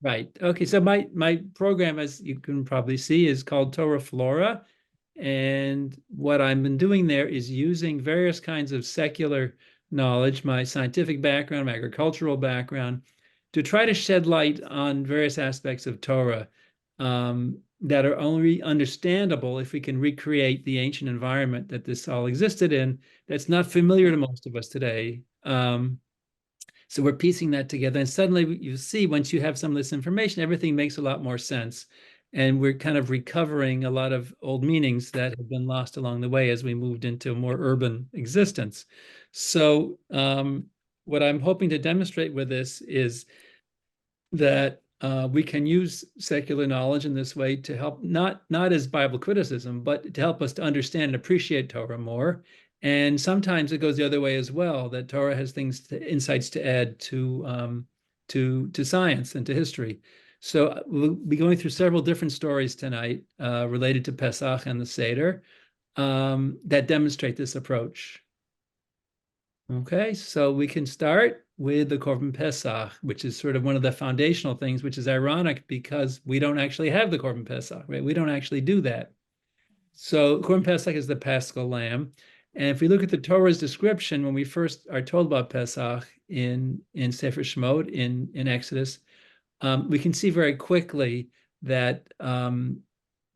Right. Okay. So my program, as you can probably see, is called Torah Flora. And what I've been doing there is using various kinds of secular knowledge, my scientific background, my agricultural background, to try to shed light on various aspects of Torah that are only understandable if we can recreate the ancient environment that this all existed in, that's not familiar to most of us today. So we're piecing that together, and suddenly you see, once you have some of this information, everything makes a lot more sense. And we're kind of recovering a lot of old meanings that have been lost along the way as we moved into a more urban existence. So what I'm hoping to demonstrate with this is that we can use secular knowledge in this way to help, not as Bible criticism, but to help us to understand and appreciate Torah more. And sometimes it goes the other way as well, that Torah has insights to add to science and to history. So we'll be going through several different stories tonight related to Pesach and the Seder that demonstrate this approach. Okay, so we can start with the Korban Pesach, which is sort of one of the foundational things, which is ironic because we don't actually have the Korban Pesach, right? We don't actually do that. So Korban Pesach is the Paschal lamb. And if we look at the Torah's description, when we first are told about Pesach in Sefer Shemot, in Exodus, we can see very quickly that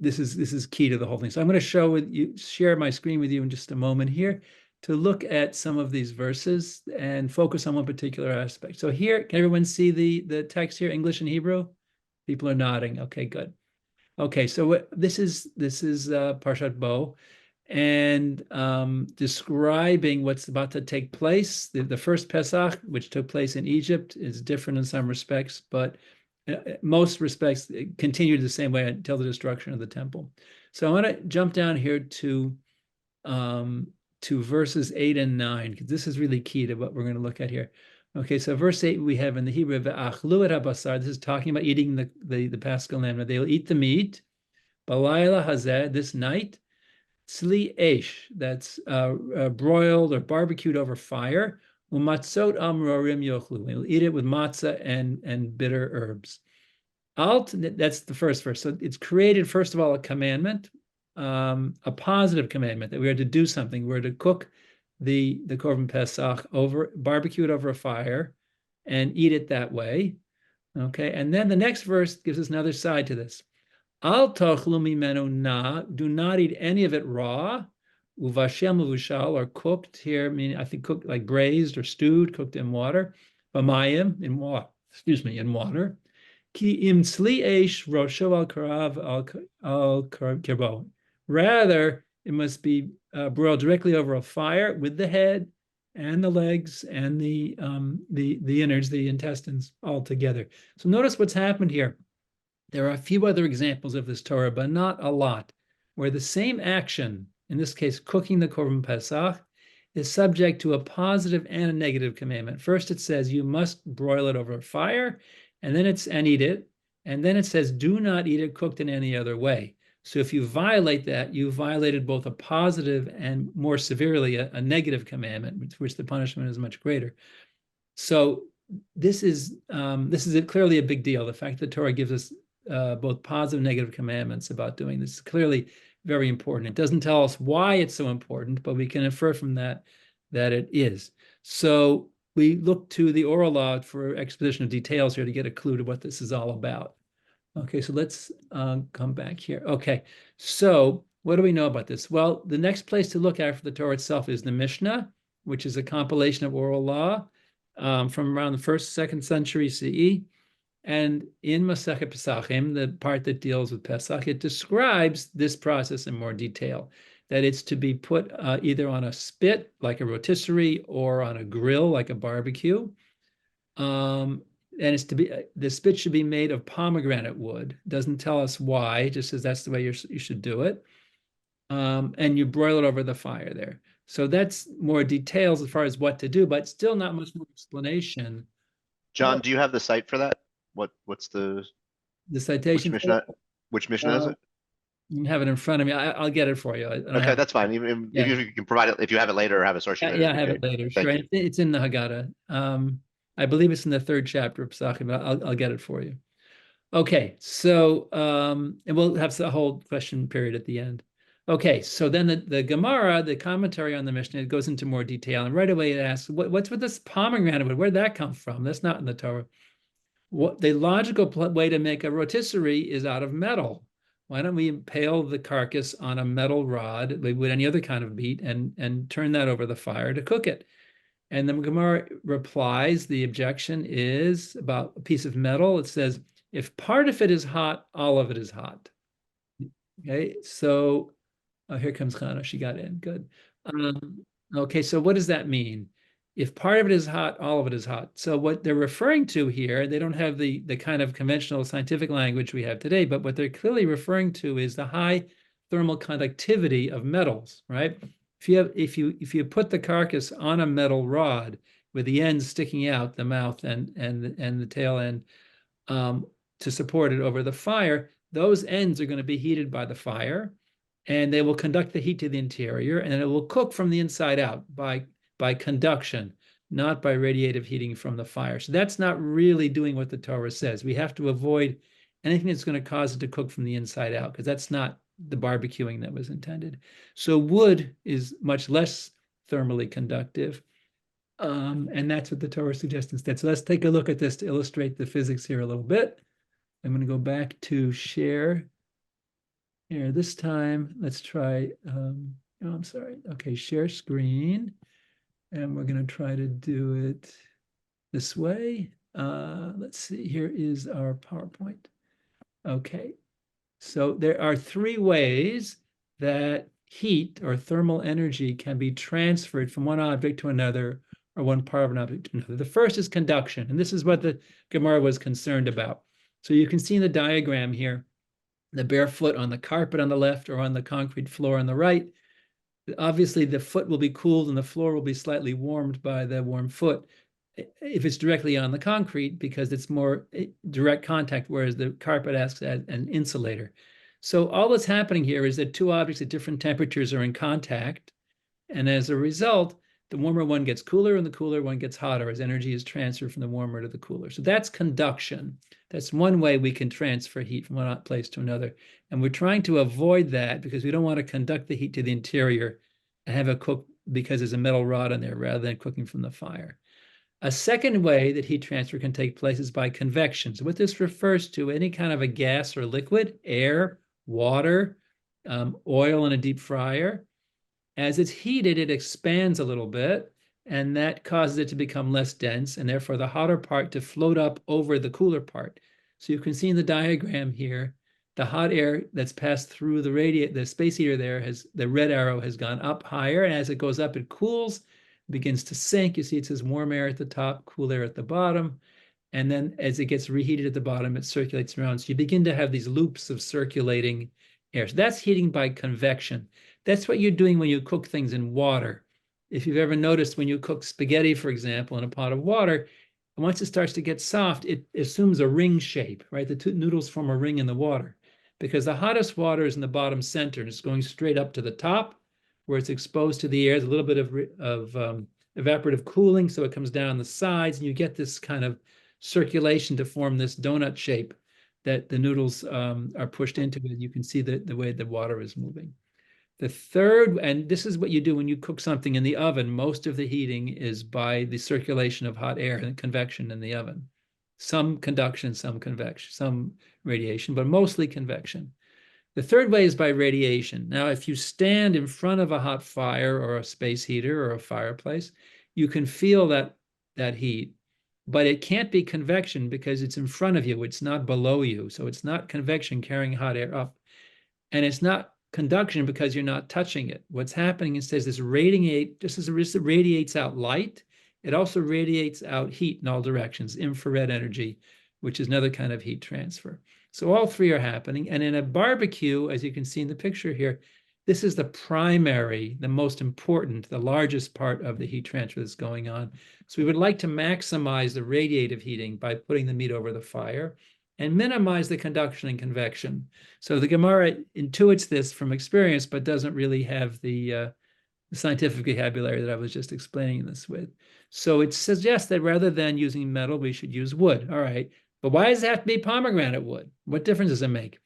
this is key to the whole thing. So I'm going to share my screen with you in just a moment here to look at some of these verses and focus on one particular aspect. So here, can everyone see the text here, English and Hebrew? People are nodding. Okay, good. Okay, so this is Parshat Bo, and describing what's about to take place. The first Pesach, which took place in Egypt, is different in some respects, but most respects it continued the same way until the destruction of the temple. So I want to jump down here to verses 8 and 9, because this is really key to what we're going to look at here. Okay, so verse 8 we have in the Hebrew, "Ve'achlu et habasar." This is talking about eating the Paschal lamb. They'll eat the meat. Balayla hazeh, this night. Tzli esh, that's broiled or barbecued over fire. Umatzot amrorim yochlu. We'll eat it with matzah and bitter herbs. Alt, that's the first verse. So it's created, first of all, a commandment, a positive commandment that we are to do something. We're to cook the Korban Pesach barbecue it over a fire and eat it that way. Okay, and then the next verse gives us another side to this. Al tochlu mimenu na, do not eat any of it raw. Uvashel muvushal, or cooked here, meaning I think cooked like braised or stewed, cooked in water. Bamayim, in water, in water. Ki im tzli eish rosho al karav al kirbo. Rather, it must be broiled directly over a fire with the head and the legs and the innards, the intestines all together. So notice what's happened here. There are a few other examples of this Torah, but not a lot, where the same action, in this case, cooking the Korban Pesach, is subject to a positive and a negative commandment. First, it says you must broil it over a fire, and eat it, and then it says do not eat it cooked in any other way. So if you violate that, you violated both a positive and more severely a negative commandment, which the punishment is much greater. So this is clearly a big deal. The fact that the Torah gives us both positive and negative commandments about doing this is clearly very important. It doesn't tell us why it's so important, but we can infer from that it is. So we look to the oral law for exposition of details here to get a clue to what this is all about. Okay, so let's come back here. Okay, so what do we know about this? Well, the next place to look at for the Torah itself is the Mishnah, which is a compilation of oral law from around the 1st, 2nd century CE. And in Masechet Pesachim, the part that deals with Pesach, it describes this process in more detail, that it's to be put either on a spit, like a rotisserie, or on a grill, like a barbecue. And it's the spit should be made of pomegranate wood. Doesn't tell us why, it just says that's the way you should do it. And you broil it over the fire there. So that's more details as far as what to do, but still not much more explanation. John, do you have the site for that? What's the citation? Which Mishnah is it? You have it in front of me. I'll get it for you. Okay, that's fine. Even if you can provide it, if you have it later or have a source sheet later. Yeah, I have it later. Sure. It's in the Haggadah. I believe it's in the 3rd chapter of Pesachim, but I'll get it for you. Okay, so and we'll have a whole question period at the end. Okay, so then the Gemara, the commentary on the Mishnah, it goes into more detail, and right away it asks, what's with this pomegranate wood? Where'd that come from? That's not in the Torah. What the logical way to make a rotisserie is out of metal. Why don't we impale the carcass on a metal rod with any other kind of meat and turn that over the fire to cook it? And the Gemara replies, the objection is about a piece of metal. It says, if part of it is hot, all of it is hot. Okay, so here comes Chana. She got in. Good. Okay, so what does that mean? If part of it is hot, all of it is hot. So what they're referring to here, they don't have the kind of conventional scientific language we have today, but what they're clearly referring to is the high thermal conductivity of metals, right? If you put the carcass on a metal rod with the ends sticking out, the mouth and the tail end, to support it over the fire, those ends are going to be heated by the fire, and they will conduct the heat to the interior, and it will cook from the inside out by conduction, not by radiative heating from the fire. So that's not really doing what the Torah says. We have to avoid anything that's going to cause it to cook from the inside out, because that's not the barbecuing that was intended. So wood is much less thermally conductive. And that's what the Torah suggests instead. So let's take a look at this to illustrate the physics here a little bit. I'm going to go back to share here. This time, let's try, oh, I'm sorry. Okay, share screen. And we're going to try to do it this way. Let's see, here is our PowerPoint. Okay, so there are three ways that heat or thermal energy can be transferred from one object to another, or one part of an object to another. The first is conduction, and this is what the Gemara was concerned about. So you can see in the diagram here, the bare foot on the carpet on the left or on the concrete floor on the right. Obviously, the foot will be cooled and the floor will be slightly warmed by the warm foot if it's directly on the concrete, because it's more direct contact, whereas the carpet acts as an insulator. So all that's happening here is that two objects at different temperatures are in contact, and as a result, the warmer one gets cooler and the cooler one gets hotter as energy is transferred from the warmer to the cooler. So that's conduction. That's one way we can transfer heat from one place to another. And we're trying to avoid that because we don't want to conduct the heat to the interior and have it cook because there's a metal rod in there rather than cooking from the fire. A second way that heat transfer can take place is by convection. So what this refers to, any kind of a gas or liquid, air, water, oil in a deep fryer. As it's heated, it expands a little bit, and that causes it to become less dense, and therefore the hotter part to float up over the cooler part. So you can see in the diagram here, the hot air that's passed through the space heater there, the red arrow has gone up higher, and as it goes up, it cools, begins to sink. You see it says warm air at the top, cool air at the bottom. And then as it gets reheated at the bottom, it circulates around. So you begin to have these loops of circulating air. So that's heating by convection. That's what you're doing when you cook things in water. If you've ever noticed when you cook spaghetti, for example, in a pot of water, once it starts to get soft, it assumes a ring shape, right? The two noodles form a ring in the water because the hottest water is in the bottom center and it's going straight up to the top where it's exposed to the air. There's a little bit of evaporative cooling, so it comes down the sides and you get this kind of circulation to form this donut shape that the noodles are pushed into. You can see the way the water is moving. The third, and this is what you do when you cook something in the oven, most of the heating is by the circulation of hot air and convection in the oven. Some conduction, some convection, some radiation, but mostly convection. The third way is by radiation. Now, if you stand in front of a hot fire or a space heater or a fireplace, you can feel that heat, but it can't be convection because it's in front of you. It's not below you. So it's not convection carrying hot air up. And it's not conduction because you're not touching it. What's happening is this radiate, just as it radiates out light, it also radiates out heat in all directions, infrared energy, which is another kind of heat transfer. So all three are happening. And in a barbecue, as you can see in the picture here, this is the primary, the most important, the largest part of the heat transfer that's going on. So we would like to maximize the radiative heating by putting the meat over the fire and minimize the conduction and convection. So the Gemara intuits this from experience, but doesn't really have the scientific vocabulary that I was just explaining this with. So it suggests that rather than using metal, we should use wood. All right, But why does it have to be pomegranate wood? What difference does it make?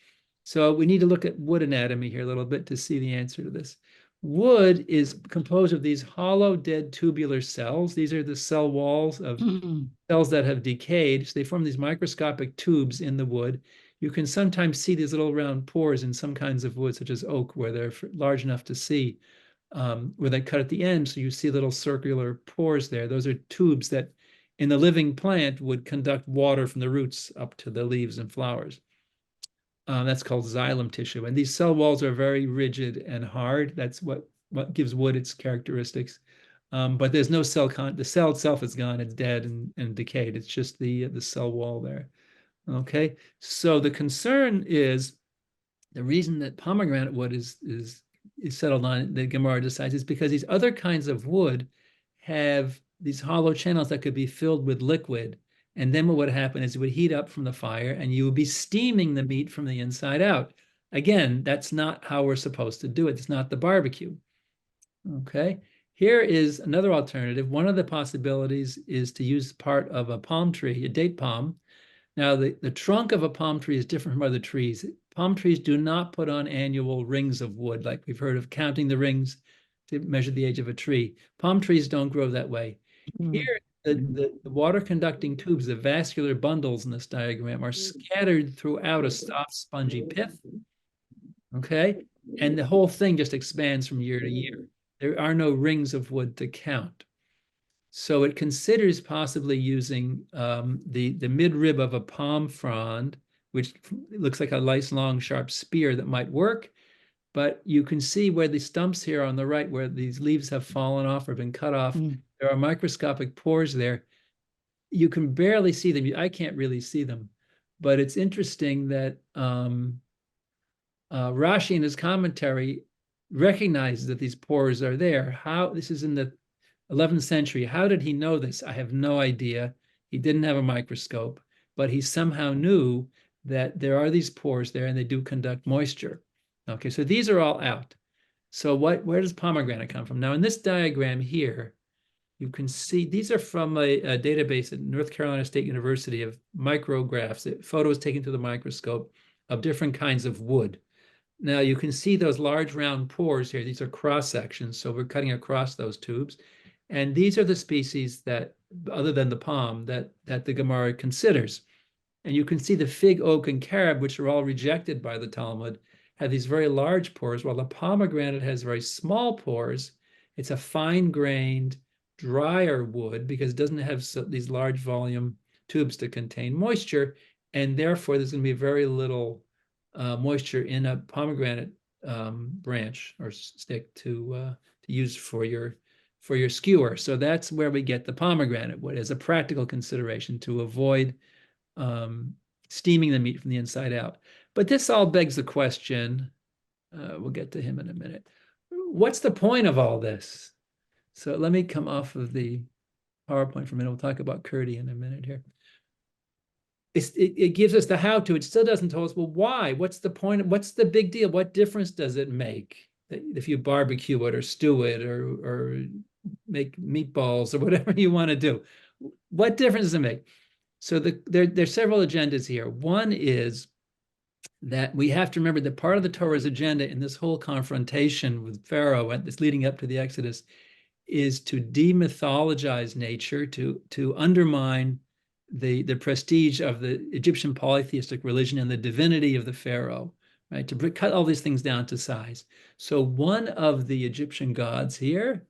So we need to look at wood anatomy here a little bit to see the answer to this. Wood is composed of these hollow, dead tubular cells. These are the cell walls of cells that have decayed. So they form these microscopic tubes in the wood. You can sometimes see these little round pores in some kinds of wood, such as oak, where they're large enough to see, where they cut at the end. So you see little circular pores there. Those are tubes that in the living plant would conduct water from the roots up to the leaves and flowers. That's called xylem tissue. And these cell walls are very rigid and hard. That's what gives wood its characteristics. But there's no cell the cell itself is gone, it's dead and decayed. It's just the cell wall there. Okay, so the concern is the reason that pomegranate wood is settled on, the Gemara decides, is because these other kinds of wood have these hollow channels that could be filled with liquid. And then what would happen is it would heat up from the fire and you would be steaming the meat from the inside out. Again, that's not how we're supposed to do it. It's not the barbecue. Okay, here is another alternative. One of the possibilities is to use part of a palm tree, a date palm. Now, the trunk of a palm tree is different from other trees. Palm trees do not put on annual rings of wood, like we've heard of counting the rings to measure the age of a tree. Palm trees don't grow that way. Here, the water conducting tubes, the vascular bundles in this diagram, are scattered throughout a soft, spongy pith. Okay, and the whole thing just expands from year to year. There are no rings of wood to count. So it considers possibly using the midrib of a palm frond, which looks like a nice long sharp spear that might work. But you can see where the stumps here on the right, where these leaves have fallen off or been cut off, there are microscopic pores there. You can barely see them. I can't really see them. But it's interesting that Rashi in his commentary recognizes that these pores are there. How, this is in the 11th century. How did he know this? I have no idea. He didn't have a microscope, but he somehow knew that there are these pores there and they do conduct moisture. Okay, so these are all out. So where does pomegranate come from? Now, in this diagram here, you can see these are from a database at North Carolina State University of micrographs, photos taken through the microscope of different kinds of wood. Now, you can see those large round pores here. These are cross sections, so we're cutting across those tubes. And these are the species that, other than the palm, that the Gemara considers. And you can see the fig, oak, and carob, which are all rejected by the Talmud, have these very large pores, while the pomegranate has very small pores. It's a fine-grained, drier wood because it doesn't have these large volume tubes to contain moisture, and therefore there's going to be very little moisture in a pomegranate branch or stick to use for your skewer. So that's where we get the pomegranate wood as a practical consideration to avoid steaming the meat from the inside out. But this all begs the question, we'll get to him in a minute. What's the point of all this? So let me come off of the PowerPoint for a minute. We'll talk about Kurdi in a minute here. It gives us the how-to. It still doesn't tell us, well, why? What's the point? What's the big deal? What difference does it make if you barbecue it or stew it or make meatballs or whatever you want to do? What difference does it make? So there's several agendas here. One is that we have to remember that part of the Torah's agenda in this whole confrontation with Pharaoh and this leading up to the Exodus is to demythologize nature, to undermine the prestige of the Egyptian polytheistic religion and the divinity of the Pharaoh, right? To cut all these things down to size. So one of the Egyptian gods here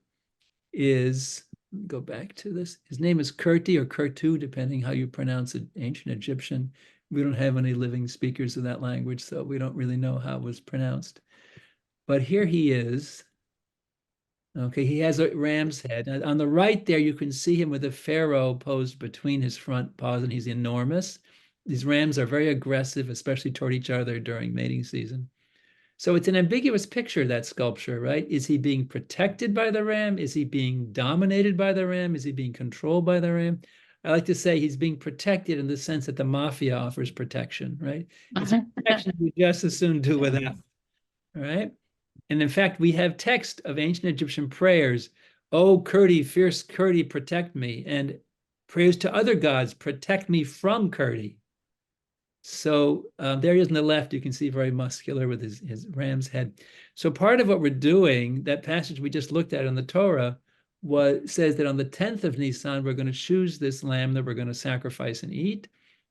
is, go back to this, his name is Kurti or Kurtu, depending how you pronounce it, ancient Egyptian. We don't have any living speakers of that language, so we don't really know how it was pronounced. But here he is. Okay, he has a ram's head. And on the right there, you can see him with a pharaoh posed between his front paws, and he's enormous. These rams are very aggressive, especially toward each other during mating season. So it's an ambiguous picture, that sculpture, right? Is he being protected by the ram? Is he being dominated by the ram? Is he being controlled by the ram? I like to say he's being protected in the sense that the mafia offers protection, right? It's protection we just as soon do without, right? And in fact, we have text of ancient Egyptian prayers, "Oh, Kurdi, fierce Kurdi, protect me," and prayers to other gods, "Protect me from Kurdi." So there he is on the left. You can see very muscular with his ram's head. So part of what we're doing, that passage we just looked at in the Torah, says that on the 10th of Nisan, we're going to choose this lamb that we're going to sacrifice and eat.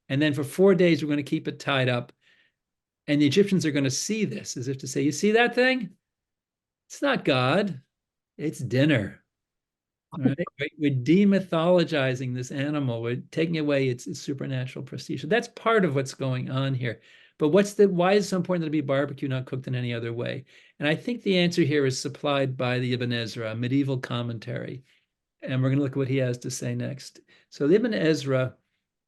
And then for 4 days, we're going to keep it tied up. And the Egyptians are going to see this, as if to say, you see that thing? It's not God, it's dinner. Right? We're demythologizing this animal. We're taking away its supernatural prestige. So that's part of what's going on here. But why is it so important that it be barbecue, not cooked in any other way? And I think the answer here is supplied by the Ibn Ezra, a medieval commentary. And we're going to look at what he has to say next. So the Ibn Ezra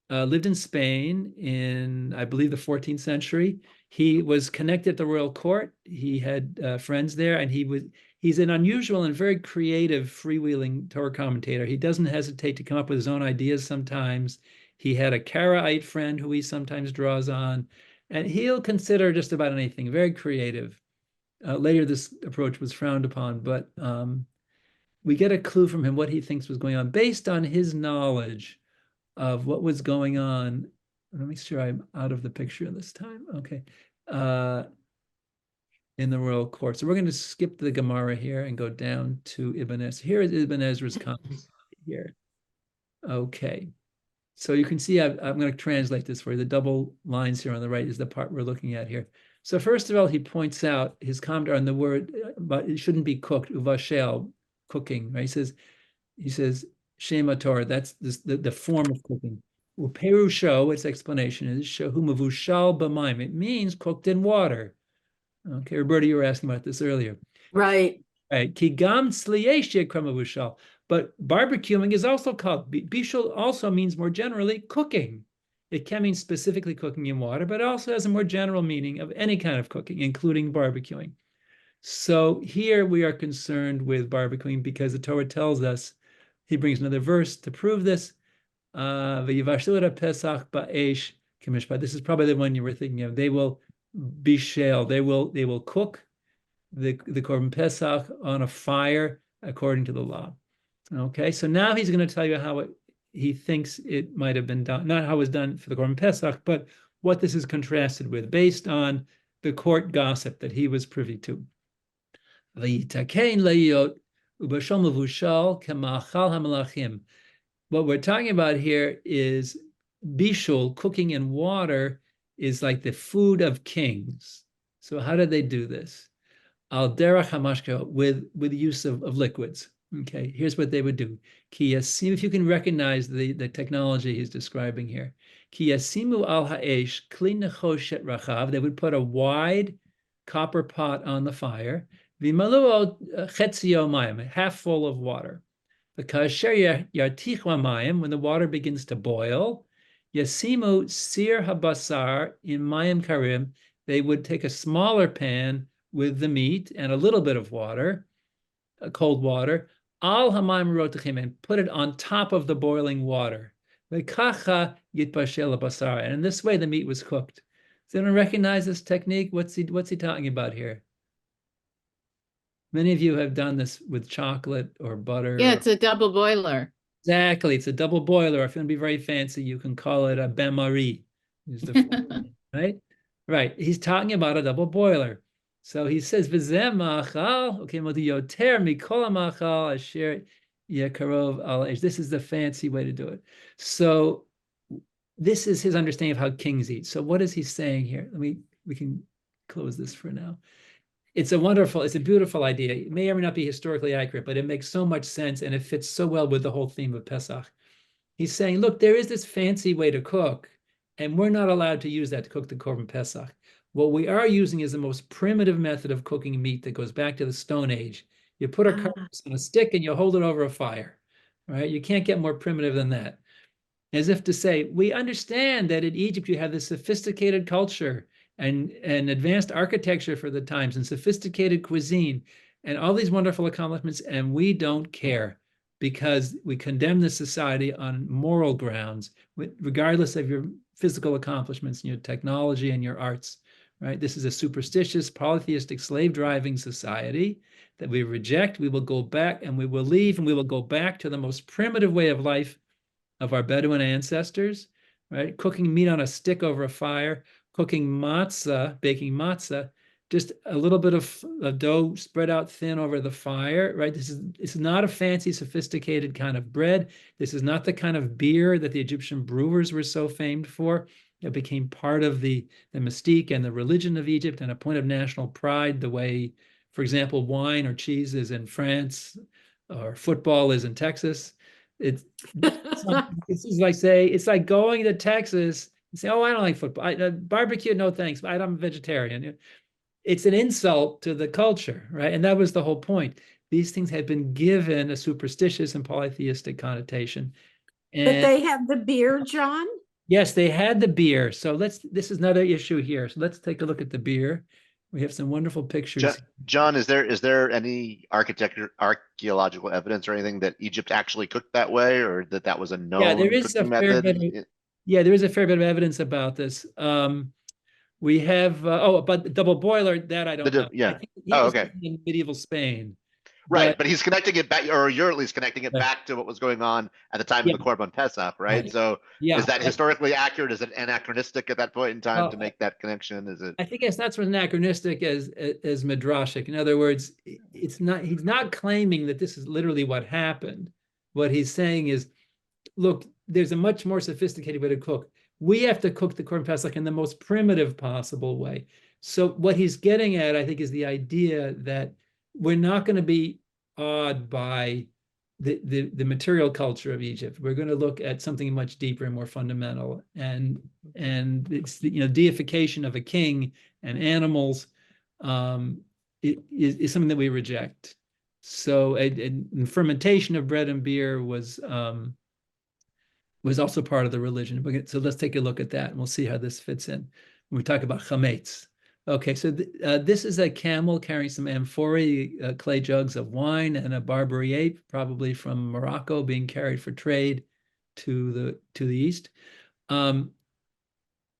lived in Spain in, I believe, the 14th century. He was connected at the royal court. He had friends there, and he's an unusual and very creative, freewheeling Torah commentator. He doesn't hesitate to come up with his own ideas sometimes. He had a Karaite friend who he sometimes draws on, and he'll consider just about anything, very creative. Later, this approach was frowned upon, but we get a clue from him what he thinks was going on based on his knowledge of what was going on. Let me make sure I'm out of the picture this time. Okay. In the royal court. So we're going to skip the Gemara here and go down to Ibn Ezra. Here is Ibn Ezra's comment here. Okay. So you can see I'm going to translate this for you. The double lines here on the right is the part we're looking at here. So first of all, he points out his comment on the word, but it shouldn't be cooked, uvashel, cooking, right? He says, Shema Torah, that's the form of cooking. Uperusho, its explanation is shehu mavushal b'mayim. It means cooked in water. Okay, Roberta, you were asking about this earlier. Right. Right. Kigam tzliyeshia kramavushal. But barbecuing is also called bishul. Also means more generally cooking. It can mean specifically cooking in water, but it also has a more general meaning of any kind of cooking, including barbecuing. So here we are concerned with barbecuing because the Torah tells us. He brings another verse to prove this. Pesach ba'esh kimishpat. This is probably the one you were thinking of. They will bishel. They will cook the korban Pesach on a fire according to the law. Okay, so now he's going to tell you how he thinks it might have been done. Not how it was done for the korban Pesach, but what this is contrasted with based on the court gossip that he was privy to. What we're talking about here is bishul, cooking in water, is like the food of kings. So how did they do this? Al derech hamashka, with the use of liquids. Okay, here's what they would do. Ki yasim, if you can recognize the technology he's describing here. Ki yasimu al ha'esh kli nechoshet rachav. They would put a wide copper pot on the fire. V'maluo chetzio mayim, half full of water. Because yartich mayim, when the water begins to boil, yasimu sir habasar in mayim karim. They would take a smaller pan with the meat and a little bit of water, cold water, al hamayim rotachim, and put it on top of the boiling water. V'kacha yitbashel habasar, and in this way the meat was cooked. Does anyone recognize this technique? What's he talking about here? Many of you have done this with chocolate or butter. Yeah, it's a double boiler. Exactly. It's a double boiler. If you want to be very fancy, you can call it a bain-marie. Right? Right. He's talking about a double boiler. So he says, V'zeh ma'achal, okay, yoter mikol ha'ma'achal asher yekarov al esh. This is the fancy way to do it. So this is his understanding of how kings eat. So what is he saying here? We can close this for now. It's a beautiful idea. It may or may not be historically accurate, but it makes so much sense and it fits so well with the whole theme of Pesach. He's saying, look, there is this fancy way to cook, and we're not allowed to use that to cook the korban Pesach. What we are using is the most primitive method of cooking meat that goes back to the Stone Age. You put a carcass on a stick and you hold it over a fire, right? You can't get more primitive than that. As if to say, we understand that in Egypt you have this sophisticated culture and advanced architecture for the times and sophisticated cuisine and all these wonderful accomplishments, and we don't care because we condemn the society on moral grounds, regardless of your physical accomplishments and your technology and your arts, right? This is a superstitious, polytheistic, slave-driving society that we reject. We will go back and we will leave and we will go back to the most primitive way of life of our Bedouin ancestors, right? Cooking meat on a stick over a fire, cooking matzah, baking matzah, just a little bit of dough spread out thin over the fire, right? This is not a fancy, sophisticated kind of bread. This is not the kind of beer that the Egyptian brewers were so famed for. It became part of the mystique and the religion of Egypt and a point of national pride, the way, for example, wine or cheese is in France or football is in Texas. It's it's like going to Texas and say, "Oh, I don't like football. Barbecue, no thanks. I'm a vegetarian." It's an insult to the culture, right? And that was the whole point. These things had been given a superstitious and polytheistic connotation. But they have the beer, John? Yes, they had the beer. So this is another issue here. So let's take a look at the beer. We have some wonderful pictures. John, is there any archaeological evidence or anything that Egypt actually cooked that way, or that was a known cooking method? There is a fair bit of evidence about this. We have but the double boiler, that I don't know. Yeah. Okay. In medieval Spain. Right, but he's connecting it back, or you're at least connecting it back to what was going on at the time of the Korban Pesach, right? So is that historically accurate? Is it anachronistic at that point in time to make that connection? Is it? I think it's not so anachronistic as midrashic. In other words, he's not claiming that this is literally what happened. What he's saying is, look, there's a much more sophisticated way to cook. We have to cook the Korban Pesach in the most primitive possible way. So what he's getting at, I think, is the idea that we're not going to be awed by the material culture of Egypt. We're going to look at something much deeper and more fundamental. And it's deification of a king and animals is something that we reject. So fermentation of bread and beer was also part of the religion. So let's take a look at that, and we'll see how this fits in when we talk about chametz. Okay, so this is a camel carrying some amphorae, clay jugs of wine, and a Barbary ape, probably from Morocco, being carried for trade to the east.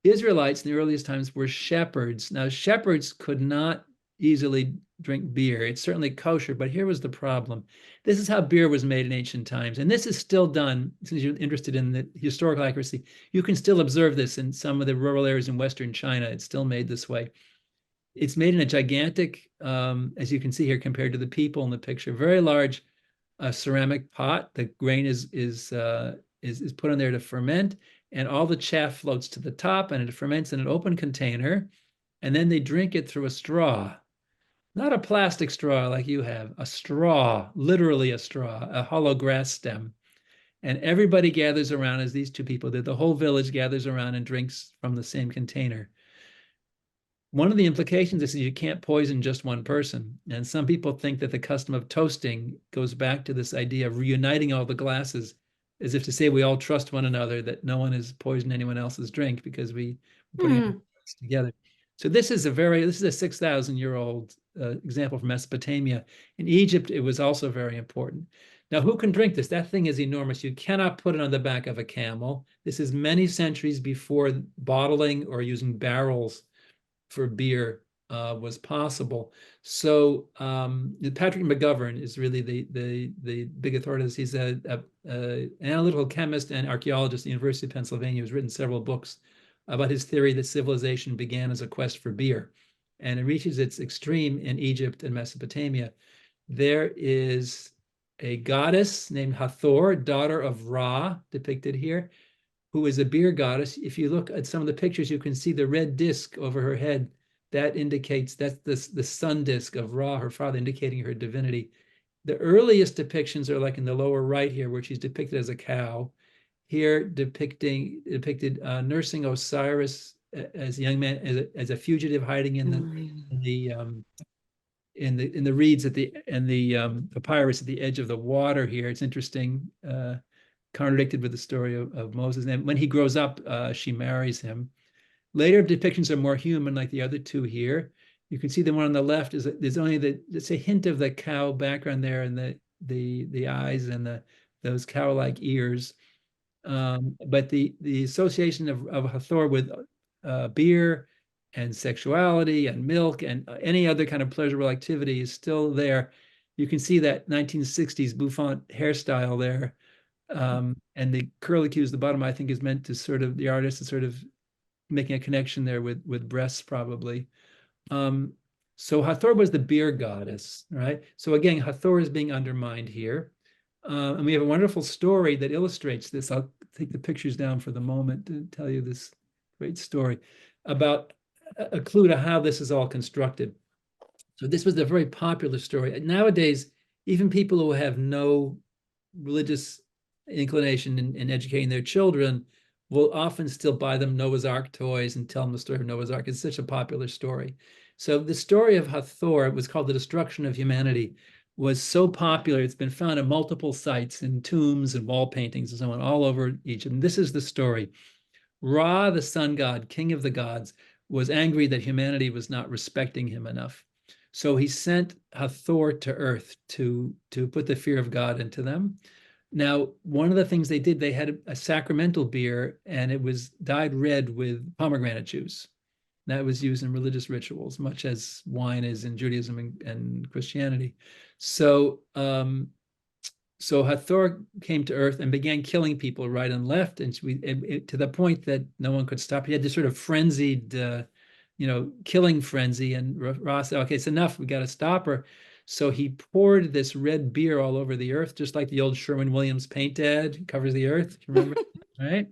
Israelites in the earliest times were shepherds. Now, shepherds could not easily drink beer. It's certainly kosher, but here was the problem. This is how beer was made in ancient times, and this is still done. Since you're interested in the historical accuracy, you can still observe this in some of the rural areas in Western China. It's still made this way. It's made in a gigantic, as you can see here, compared to the people in the picture, very large ceramic pot. The grain is put in there to ferment, and all the chaff floats to the top, and it ferments in an open container, and then they drink it through a straw. Not a plastic straw like you have, a straw, literally a straw, a hollow grass stem. And everybody gathers around, as these two people did. The whole village gathers around and drinks from the same container. One of the implications is you can't poison just one person. And some people think that the custom of toasting goes back to this idea of reuniting all the glasses, as if to say we all trust one another, that no one has poisoned anyone else's drink because we put it together. So this is a 6,000-year-old example from Mesopotamia. In Egypt, it was also very important. Now, who can drink this? That thing is enormous. You cannot put it on the back of a camel. This is many centuries before bottling or using barrels for beer was possible. So Patrick McGovern is really the big authority. He's an analytical chemist and archaeologist at the University of Pennsylvania, who's written several books about his theory that civilization began as a quest for beer. And it reaches its extreme in Egypt and Mesopotamia. There is a goddess named Hathor, daughter of Ra, depicted here, who is a beer goddess. If you look at some of the pictures, you can see the red disc over her head. That indicates that's the sun disc of Ra, her father, indicating her divinity. The earliest depictions are like in the lower right here, where she's depicted as a cow. Here depicted nursing Osiris as a young man, as a fugitive hiding in the reeds at the papyrus at the edge of the water. Here, it's interesting, contradicted with the story of Moses. And when he grows up, she marries him. Later depictions are more human, like the other two here. You can see the one on the left is there's only it's a hint of the cow background there, and the eyes and those cow-like ears. But the association of Hathor with beer and sexuality and milk and any other kind of pleasurable activity is still there. You can see that 1960s bouffant hairstyle there. And the curlicues, the bottom, I think, is meant to sort of, the artist is sort of making a connection there with breasts, probably. So Hathor was the beer goddess, right? So again, Hathor is being undermined here. And we have a wonderful story that illustrates this. I'll take the pictures down for the moment to tell you this great story about a clue to how this is all constructed. So this was a very popular story. Nowadays, even people who have no religious inclination in educating their children will often still buy them Noah's Ark toys and tell them the story of Noah's Ark. It's such a popular story. So the story of Hathor, it was called The Destruction of Humanity, was so popular. It's been found at multiple sites in tombs and wall paintings and so on all over Egypt. And this is the story. Ra, the sun god, king of the gods, was angry that humanity was not respecting him enough. So he sent Hathor to earth to put the fear of God into them. Now, one of the things they did, they had a sacramental beer, and it was dyed red with pomegranate juice. That was used in religious rituals, much as wine is in Judaism and Christianity. So, so Hathor came to earth and began killing people right and left, and to the point that no one could stop. He had this sort of frenzied, killing frenzy. And Ra said, "Okay, it's enough. We got to stop her." So he poured this red beer all over the earth, just like the old Sherwin-Williams paint ad covers the earth. You remember, right?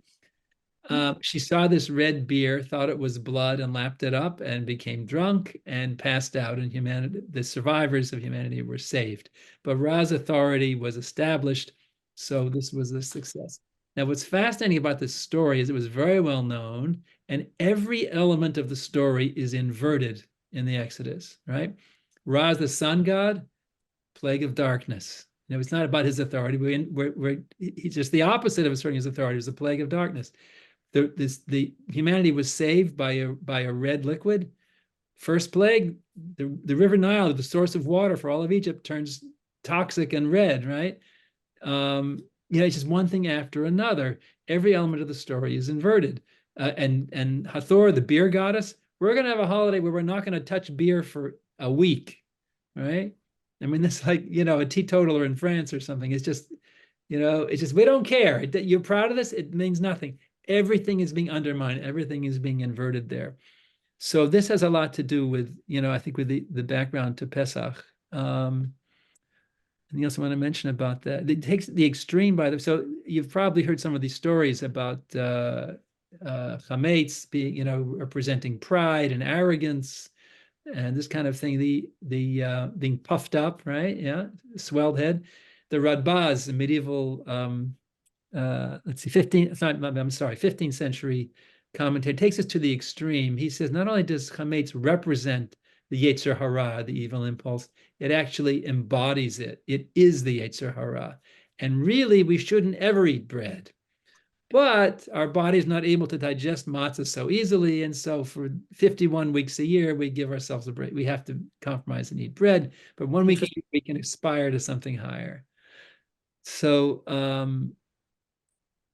She saw this red beer, thought it was blood, and lapped it up and became drunk and passed out. And humanity, the survivors of humanity, were saved. But Ra's authority was established, so this was a success. Now, what's fascinating about this story is it was very well known, and every element of the story is inverted in the Exodus, right? Ra's the sun god, plague of darkness. It's not about his authority. He's just the opposite of asserting his authority. It's the plague of darkness. The humanity was saved by a red liquid. First plague, the River Nile, the source of water for all of Egypt, turns toxic and red, right? It's just one thing after another. Every element of the story is inverted. And Hathor, the beer goddess, we're going to have a holiday where we're not going to touch beer for a week, right? I mean, it's like, a teetotaler in France or something. It's just, it's just, we don't care. You're proud of this? It means nothing. Everything is being undermined. Everything is being inverted there. So this has a lot to do with, I think with the background to Pesach. Anything else I want to mention about that? It takes the extreme by the, so you've probably heard some of these stories about chametz being, representing pride and arrogance and this kind of thing, the being puffed up, right? Yeah, swelled head. The Radbaz, the medieval, 15th century commentator, takes us to the extreme. He says not only does chametz represent the Yetzer Hara, the evil impulse, it actually embodies it. It is the Yetzer Hara. And really, we shouldn't ever eat bread. But our body is not able to digest matzah so easily. And so for 51 weeks a year, we give ourselves a break. We have to compromise and eat bread. But 1 week a year, we can aspire to something higher. So, so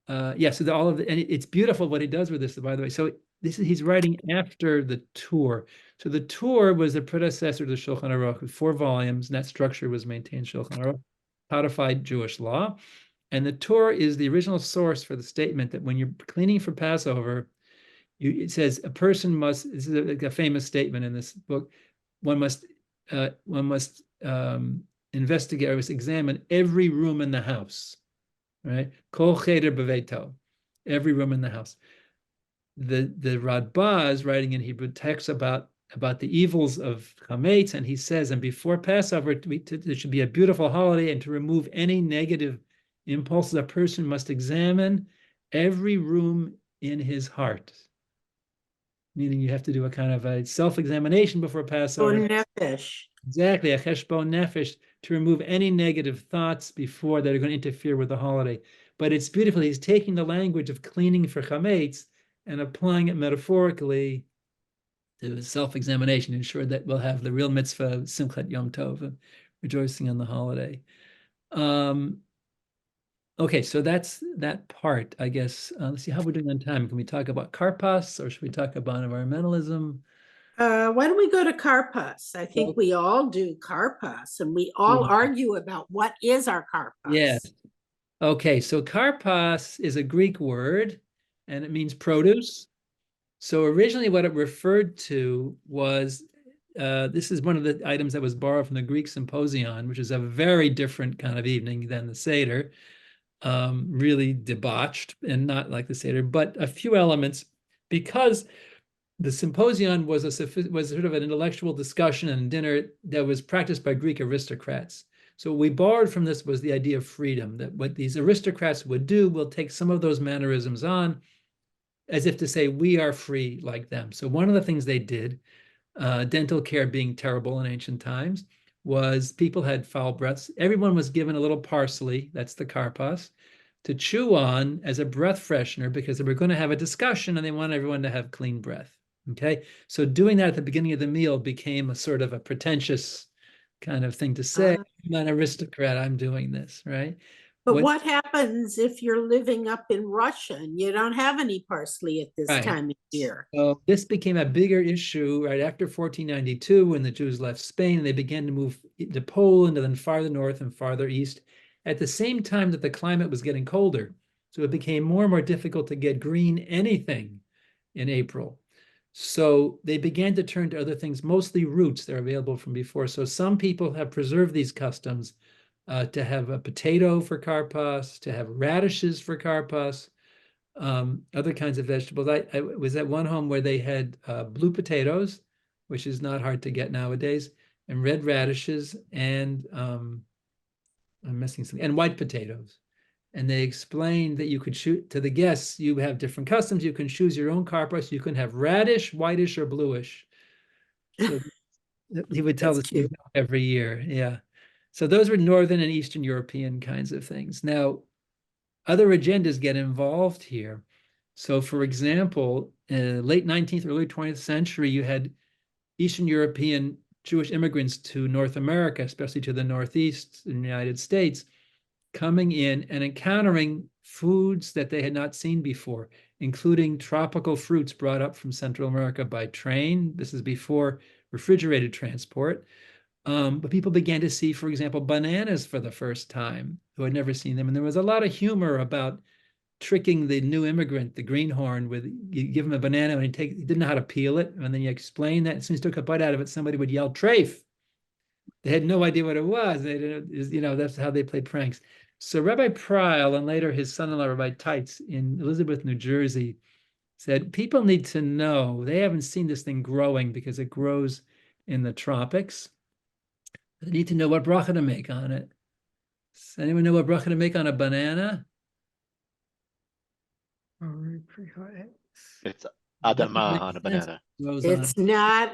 all of and it's beautiful what he does with this, by the way. So he's writing after the Torah. So the Torah was the predecessor to the Shulchan Aruch with 4 volumes, and that structure was maintained Shulchan Aruch, codified Jewish law. And the Torah is the original source for the statement that when you're cleaning for Passover, it says a person must, this is a famous statement in this book, one must investigate or examine every room in the house, right? Kol cheder beveito, every room in the house. The Radbaz, writing in Hebrew, texts about the evils of chametz, and he says, and before Passover, there should be a beautiful holiday, and to remove any negative impulses, a person must examine every room in his heart. Meaning you have to do a kind of a self-examination before Passover. Nefesh. Exactly, a cheshbon nefesh, to remove any negative thoughts before that are going to interfere with the holiday. But it's beautiful. He's taking the language of cleaning for chametz and applying it metaphorically to self-examination, ensure that we'll have the real mitzvah of Simchat Yom Tov, rejoicing on the holiday. Okay, so that's that part, I guess. Let's see how we're doing on time. Can we talk about Karpas, or should we talk about environmentalism? Why don't we go to Karpas? I think we all do Karpas, and we all argue about what is our Karpas. Yeah. Okay, so karpas is a Greek word, and it means produce. So originally what it referred to was, this is one of the items that was borrowed from the Greek symposion, which is a very different kind of evening than the Seder, really debauched and not like the Seder, but a few elements, because the symposion was sort of an intellectual discussion and dinner that was practiced by Greek aristocrats. So what we borrowed from this was the idea of freedom, that what these aristocrats would do, we'll take some of those mannerisms on, as if to say we are free like them. So one of the things they did, dental care being terrible in ancient times, was people had foul breaths. Everyone was given a little parsley, that's the karpas, to chew on as a breath freshener, because they were going to have a discussion and they want everyone to have clean breath. Okay, so doing that at the beginning of the meal became a sort of a pretentious kind of thing to say. I'm an aristocrat, I'm doing this, right? But what happens if you're living up in Russia and you don't have any parsley at this time of year? So this became a bigger issue right after 1492, when the Jews left Spain and they began to move to Poland and then farther north and farther east, at the same time that the climate was getting colder. So it became more and more difficult to get green anything in April. So they began to turn to other things, mostly roots that are available from before. So some people have preserved these customs, to have a potato for karpas, to have radishes for karpas, other kinds of vegetables. I was at one home where they had blue potatoes, which is not hard to get nowadays, and red radishes, and I'm missing something, and white potatoes. And they explained that you could shoot to the guests, you have different customs, you can choose your own karpas, you can have radish, whitish, or bluish. So he would tell us every year. Yeah. So those were Northern and Eastern European kinds of things. Now, other agendas get involved here. So for example, late 19th, early 20th century, you had Eastern European Jewish immigrants to North America, especially to the Northeast in the United States, coming in and encountering foods that they had not seen before, including tropical fruits brought up from Central America by train. This is before refrigerated transport. But people began to see, for example, bananas for the first time, who had never seen them. And there was a lot of humor about tricking the new immigrant, the greenhorn, with you give him a banana and he didn't know how to peel it. And then you explain that. As soon as he took a bite out of it, somebody would yell, "Trafe." They had no idea what it was. They didn't, that's how they played pranks. So Rabbi Pryl, and later his son-in-law, Rabbi Teitz, in Elizabeth, New Jersey, said, people need to know, they haven't seen this thing growing because it grows in the tropics. They need to know what bracha to make on it. Does anyone know what bracha to make on a banana? It's adama on a banana. It's not,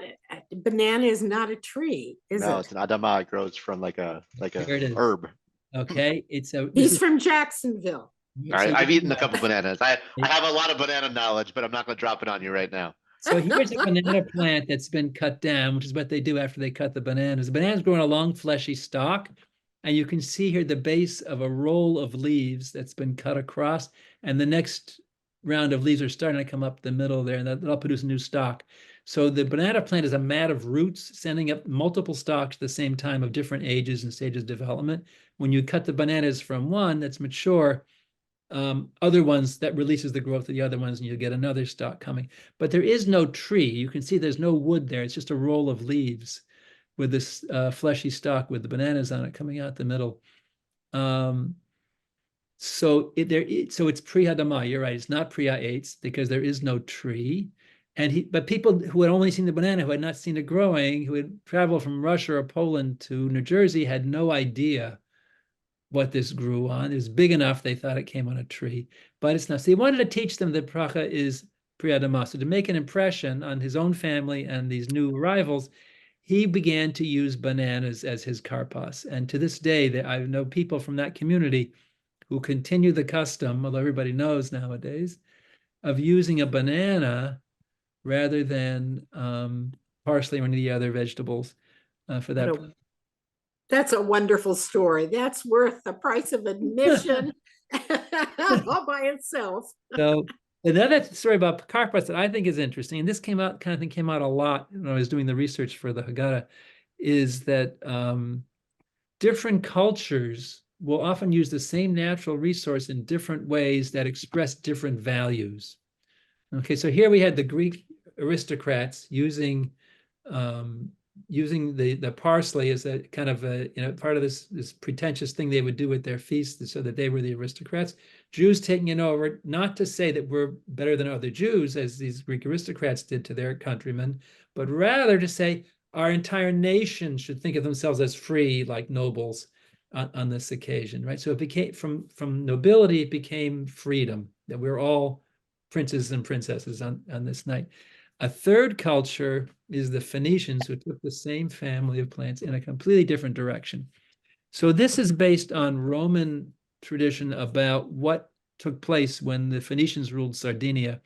banana is not a tree, is it? No, it's an adama. It grows from like a herb. Okay, He's from Jacksonville. All right, I've eaten a couple bananas. I have a lot of banana knowledge, but I'm not going to drop it on you right now. So here's a banana plant that's been cut down, which is what they do after they cut the bananas. The bananas grow on a long, fleshy stalk, and you can see here the base of a roll of leaves that's been cut across, and the next round of leaves are starting to come up the middle there, and that'll produce a new stalk. So the banana plant is a mat of roots sending up multiple stalks at the same time of different ages and stages of development. When you cut the bananas from one that's mature, other ones, that releases the growth of the other ones, and you get another stalk coming. But there is no tree. You can see there's no wood there. It's just a roll of leaves with this fleshy stalk with the bananas on it coming out the middle. So it's Pri Hadamah. You're right. It's not Pri Ha'etz because there is no tree. But people who had only seen the banana, who had not seen it growing, who had traveled from Russia or Poland to New Jersey, had no idea what this grew on. It was big enough they thought it came on a tree, but it's not. So he wanted to teach them that bracha is Pri Hadamah. So to make an impression on his own family and these new arrivals, he began to use bananas as his karpas. And to this day, I know people from that community who continue the custom, although everybody knows nowadays, of using a banana rather than parsley or any of the other vegetables for that. That's a wonderful story. That's worth the price of admission all by itself. So another story about karpas that I think is interesting, and this came out a lot when I was doing the research for the Haggadah, is that different cultures will often use the same natural resource in different ways that express different values. Okay, so here we had the Greek aristocrats using the parsley as a kind of a part of this pretentious thing they would do with their feasts, so that they were the aristocrats. Jews taking it over, not to say that we're better than other Jews, as these Greek aristocrats did to their countrymen, but rather to say our entire nation should think of themselves as free, like nobles on this occasion, right? So it became from nobility, it became freedom, that we're all princes and princesses on this night. A third culture is the Phoenicians, who took the same family of plants in a completely different direction. So this is based on Roman tradition about what took place when the Phoenicians ruled Sardinia.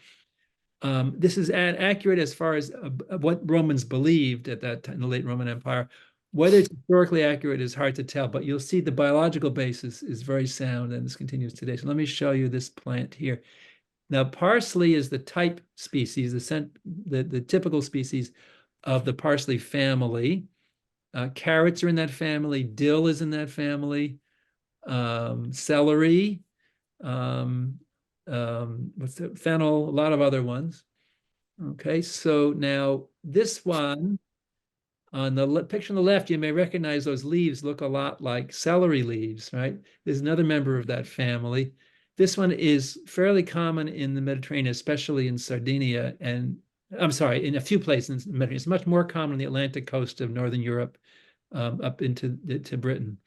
This is accurate as far as what Romans believed at that time in the late Roman Empire. Whether it's historically accurate is hard to tell, but you'll see the biological basis is very sound, and this continues today. So let me show you this plant here. Now, parsley is the type species, the typical species of the parsley family. Carrots are in that family. Dill is in that family. Celery, what's the fennel, a lot of other ones. Okay, so now this one on the picture on the left, you may recognize those leaves look a lot like celery leaves, right? There's another member of that family. This one is fairly common in the Mediterranean, especially in Sardinia, and I'm sorry, in a few places in the Mediterranean. It's much more common on the Atlantic coast of Northern Europe, up into Britain.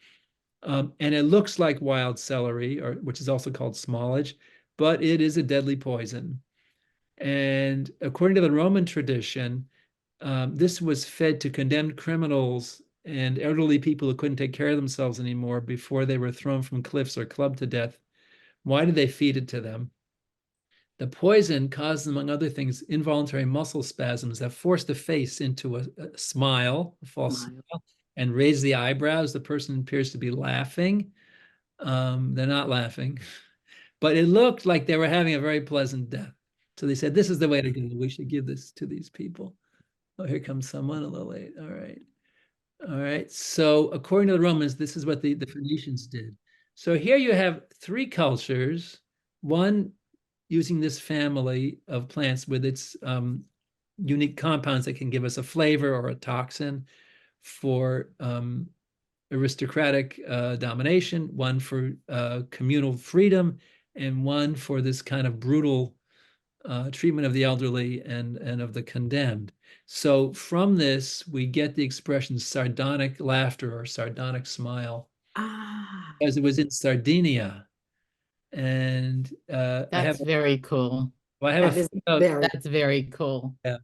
And it looks like wild celery, which is also called smallage, but it is a deadly poison. And according to the Roman tradition, this was fed to condemned criminals and elderly people who couldn't take care of themselves anymore before they were thrown from cliffs or clubbed to death. Why did they feed it to them? The poison caused, among other things, involuntary muscle spasms that forced the face into a smile, a false smile, and raised the eyebrows. The person appears to be laughing. They're not laughing, but it looked like they were having a very pleasant death. So they said, this is the way to go. We should give this to these people. Oh, here comes someone a little late. All right. All right. So according to the Romans, this is what the Phoenicians did. So here you have three cultures, one using this family of plants with its unique compounds that can give us a flavor or a toxin for aristocratic domination, one for communal freedom, and one for this kind of brutal treatment of the elderly and of the condemned. So from this, we get the expression sardonic laughter or sardonic smile, as it was in Sardinia. And that's very cool. Well, I have a footnote. That's very cool. Yeah.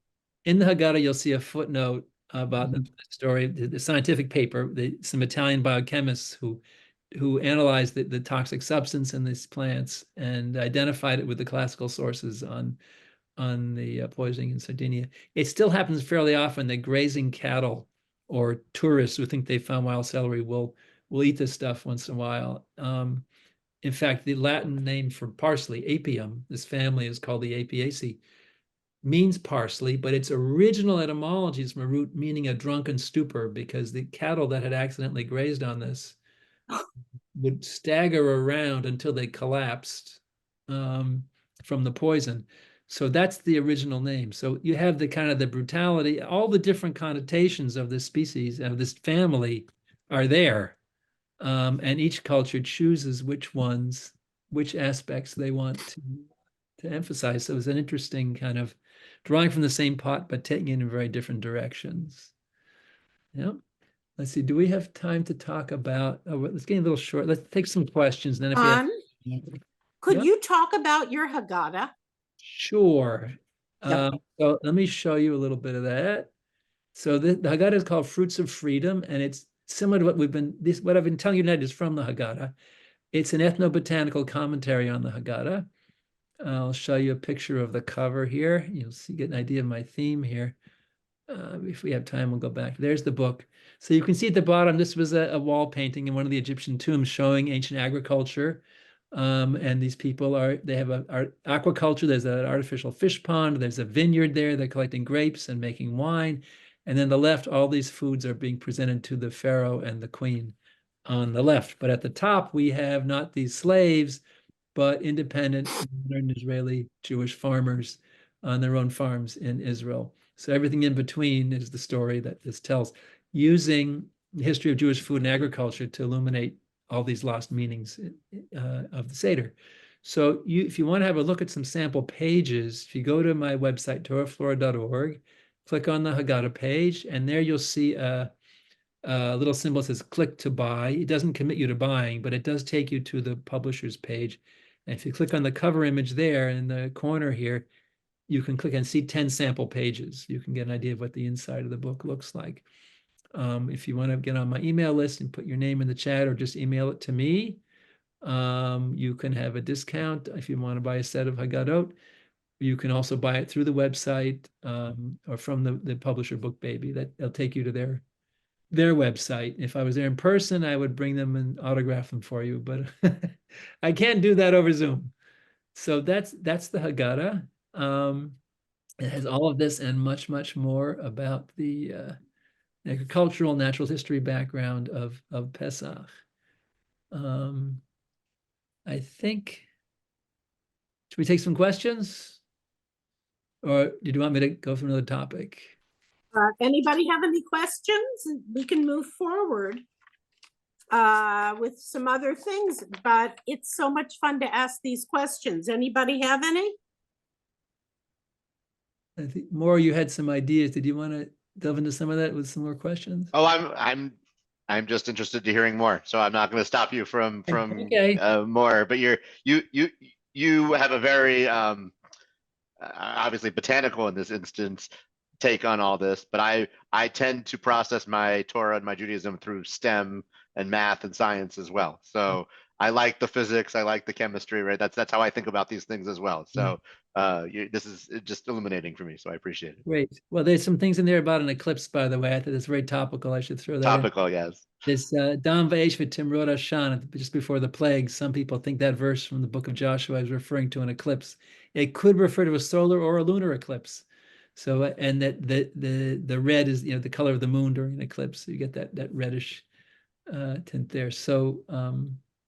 In the Haggadah, you'll see a footnote about the story, the scientific paper, some Italian biochemists who analyzed the toxic substance in these plants and identified it with the classical sources on the poisoning in Sardinia. It still happens fairly often that grazing cattle or tourists who think they found wild celery will eat this stuff once in a while. In fact, the Latin name for parsley, apium, this family is called the Apiaceae, means parsley, but its original etymology is from a root meaning a drunken stupor, because the cattle that had accidentally grazed on this would stagger around until they collapsed from the poison. So that's the original name. So you have the kind of the brutality, all the different connotations of this species, of this family are there. And each culture chooses which aspects they want to emphasize. So it's an interesting kind of drawing from the same pot, but taking it in very different directions. Yeah. Let's see. Do we have time to talk about? Oh, let's get a little short. Let's take some questions. And then, if could you talk about your Haggadah? Sure. So let me show you a little bit of that. So the Haggadah is called Fruits of Freedom, and it's similar to what I've been telling you tonight is from the Haggadah. It's an ethnobotanical commentary on the Haggadah. I'll show you a picture of the cover here. You'll get an idea of my theme here. If we have time, we'll go back. There's the book. So you can see at the bottom, this was a wall painting in one of the Egyptian tombs showing ancient agriculture. And these people they have aquaculture. There's an artificial fish pond. There's a vineyard there. They're collecting grapes and making wine. And then the left, all these foods are being presented to the pharaoh and the queen on the left. But at the top, we have not these slaves, but independent modern Israeli Jewish farmers on their own farms in Israel. So everything in between is the story that this tells, using the history of Jewish food and agriculture to illuminate all these lost meanings of the Seder. So if you want to have a look at some sample pages, if you go to my website, torahflora.org, click on the Haggadah page, and there you'll see a little symbol that says click to buy. It doesn't commit you to buying, but it does take you to the publisher's page. And if you click on the cover image there in the corner here, you can click and see 10 sample pages. You can get an idea of what the inside of the book looks like. If you want to get on my email list and put your name in the chat or just email it to me, you can have a discount if you want to buy a set of Haggadot. You can also buy it through the website or from the publisher BookBaby. They'll take you to their website. If I was there in person, I would bring them and autograph them for you, but I can't do that over Zoom. So that's the Haggadah. It has all of this and much, much more about the agricultural, natural history background of Pesach. I think, should we take some questions? Or did you want me to go for another topic? Anybody have any questions? We can move forward with some other things, but it's so much fun to ask these questions. Anybody have any? I think Maura, you had some ideas. Did you want to delve into some of that with some more questions? Oh, I'm just interested to hearing more. So I'm not going to stop you from Okay. more. But you have a very obviously botanical in this instance take on all this. But I tend to process my Torah and my Judaism through STEM and math and science as well. So I like the physics, I like the chemistry, right? That's how I think about these things as well. So this is just illuminating for me, so I appreciate it. Great. Well, there's some things in there about an eclipse, by the way. I think it's very topical. I should throw that Topical, in. yes. This Dam v'esh v'timrod Hashan, just before the plague. Some people think that verse from the book of Joshua is referring to an eclipse. It could refer to a solar or a lunar eclipse. So, and that the red is, the color of the moon during an eclipse. So you get that reddish tint there. So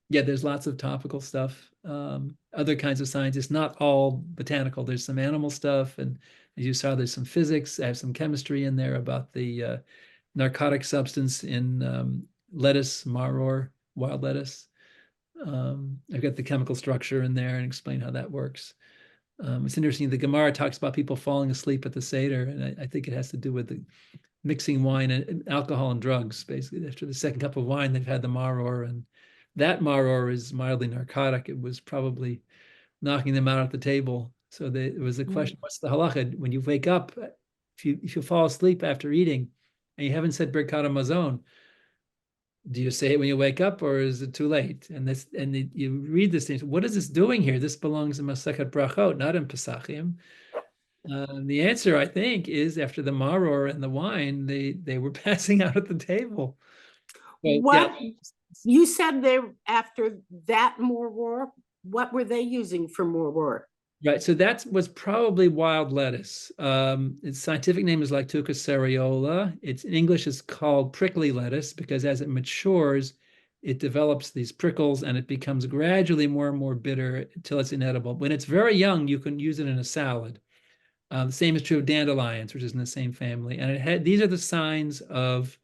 yeah, there's lots of topical stuff. Other kinds of science. It's not all botanical. There's some animal stuff, and as you saw, there's some physics. I have some chemistry in there about the narcotic substance in lettuce, maror, wild lettuce. I've got the chemical structure in there and explain how that works. It's interesting. The Gemara talks about people falling asleep at the Seder, and I think it has to do with the mixing wine and alcohol and drugs. Basically, after the second cup of wine, they've had the maror, and that maror is mildly narcotic. It was probably knocking them out at the table. So it was a question: what's the halacha when you wake up? If you fall asleep after eating, and you haven't said Birkat Hamazon, do you say it when you wake up, or is it too late? And you read this thing. What is this doing here? This belongs in Masechet Brachot, not in Pesachim. The answer, I think, is after the maror and the wine, they were passing out at the table. So, what you said there after that maror? What were they using for maror? Right, so that was probably wild lettuce. Its scientific name is Lactuca cereola. It's in English is called prickly lettuce because as it matures, it develops these prickles and it becomes gradually more and more bitter until it's inedible. When it's very young, you can use it in a salad. The same is true of dandelions, which is in the same family. And these are the signs of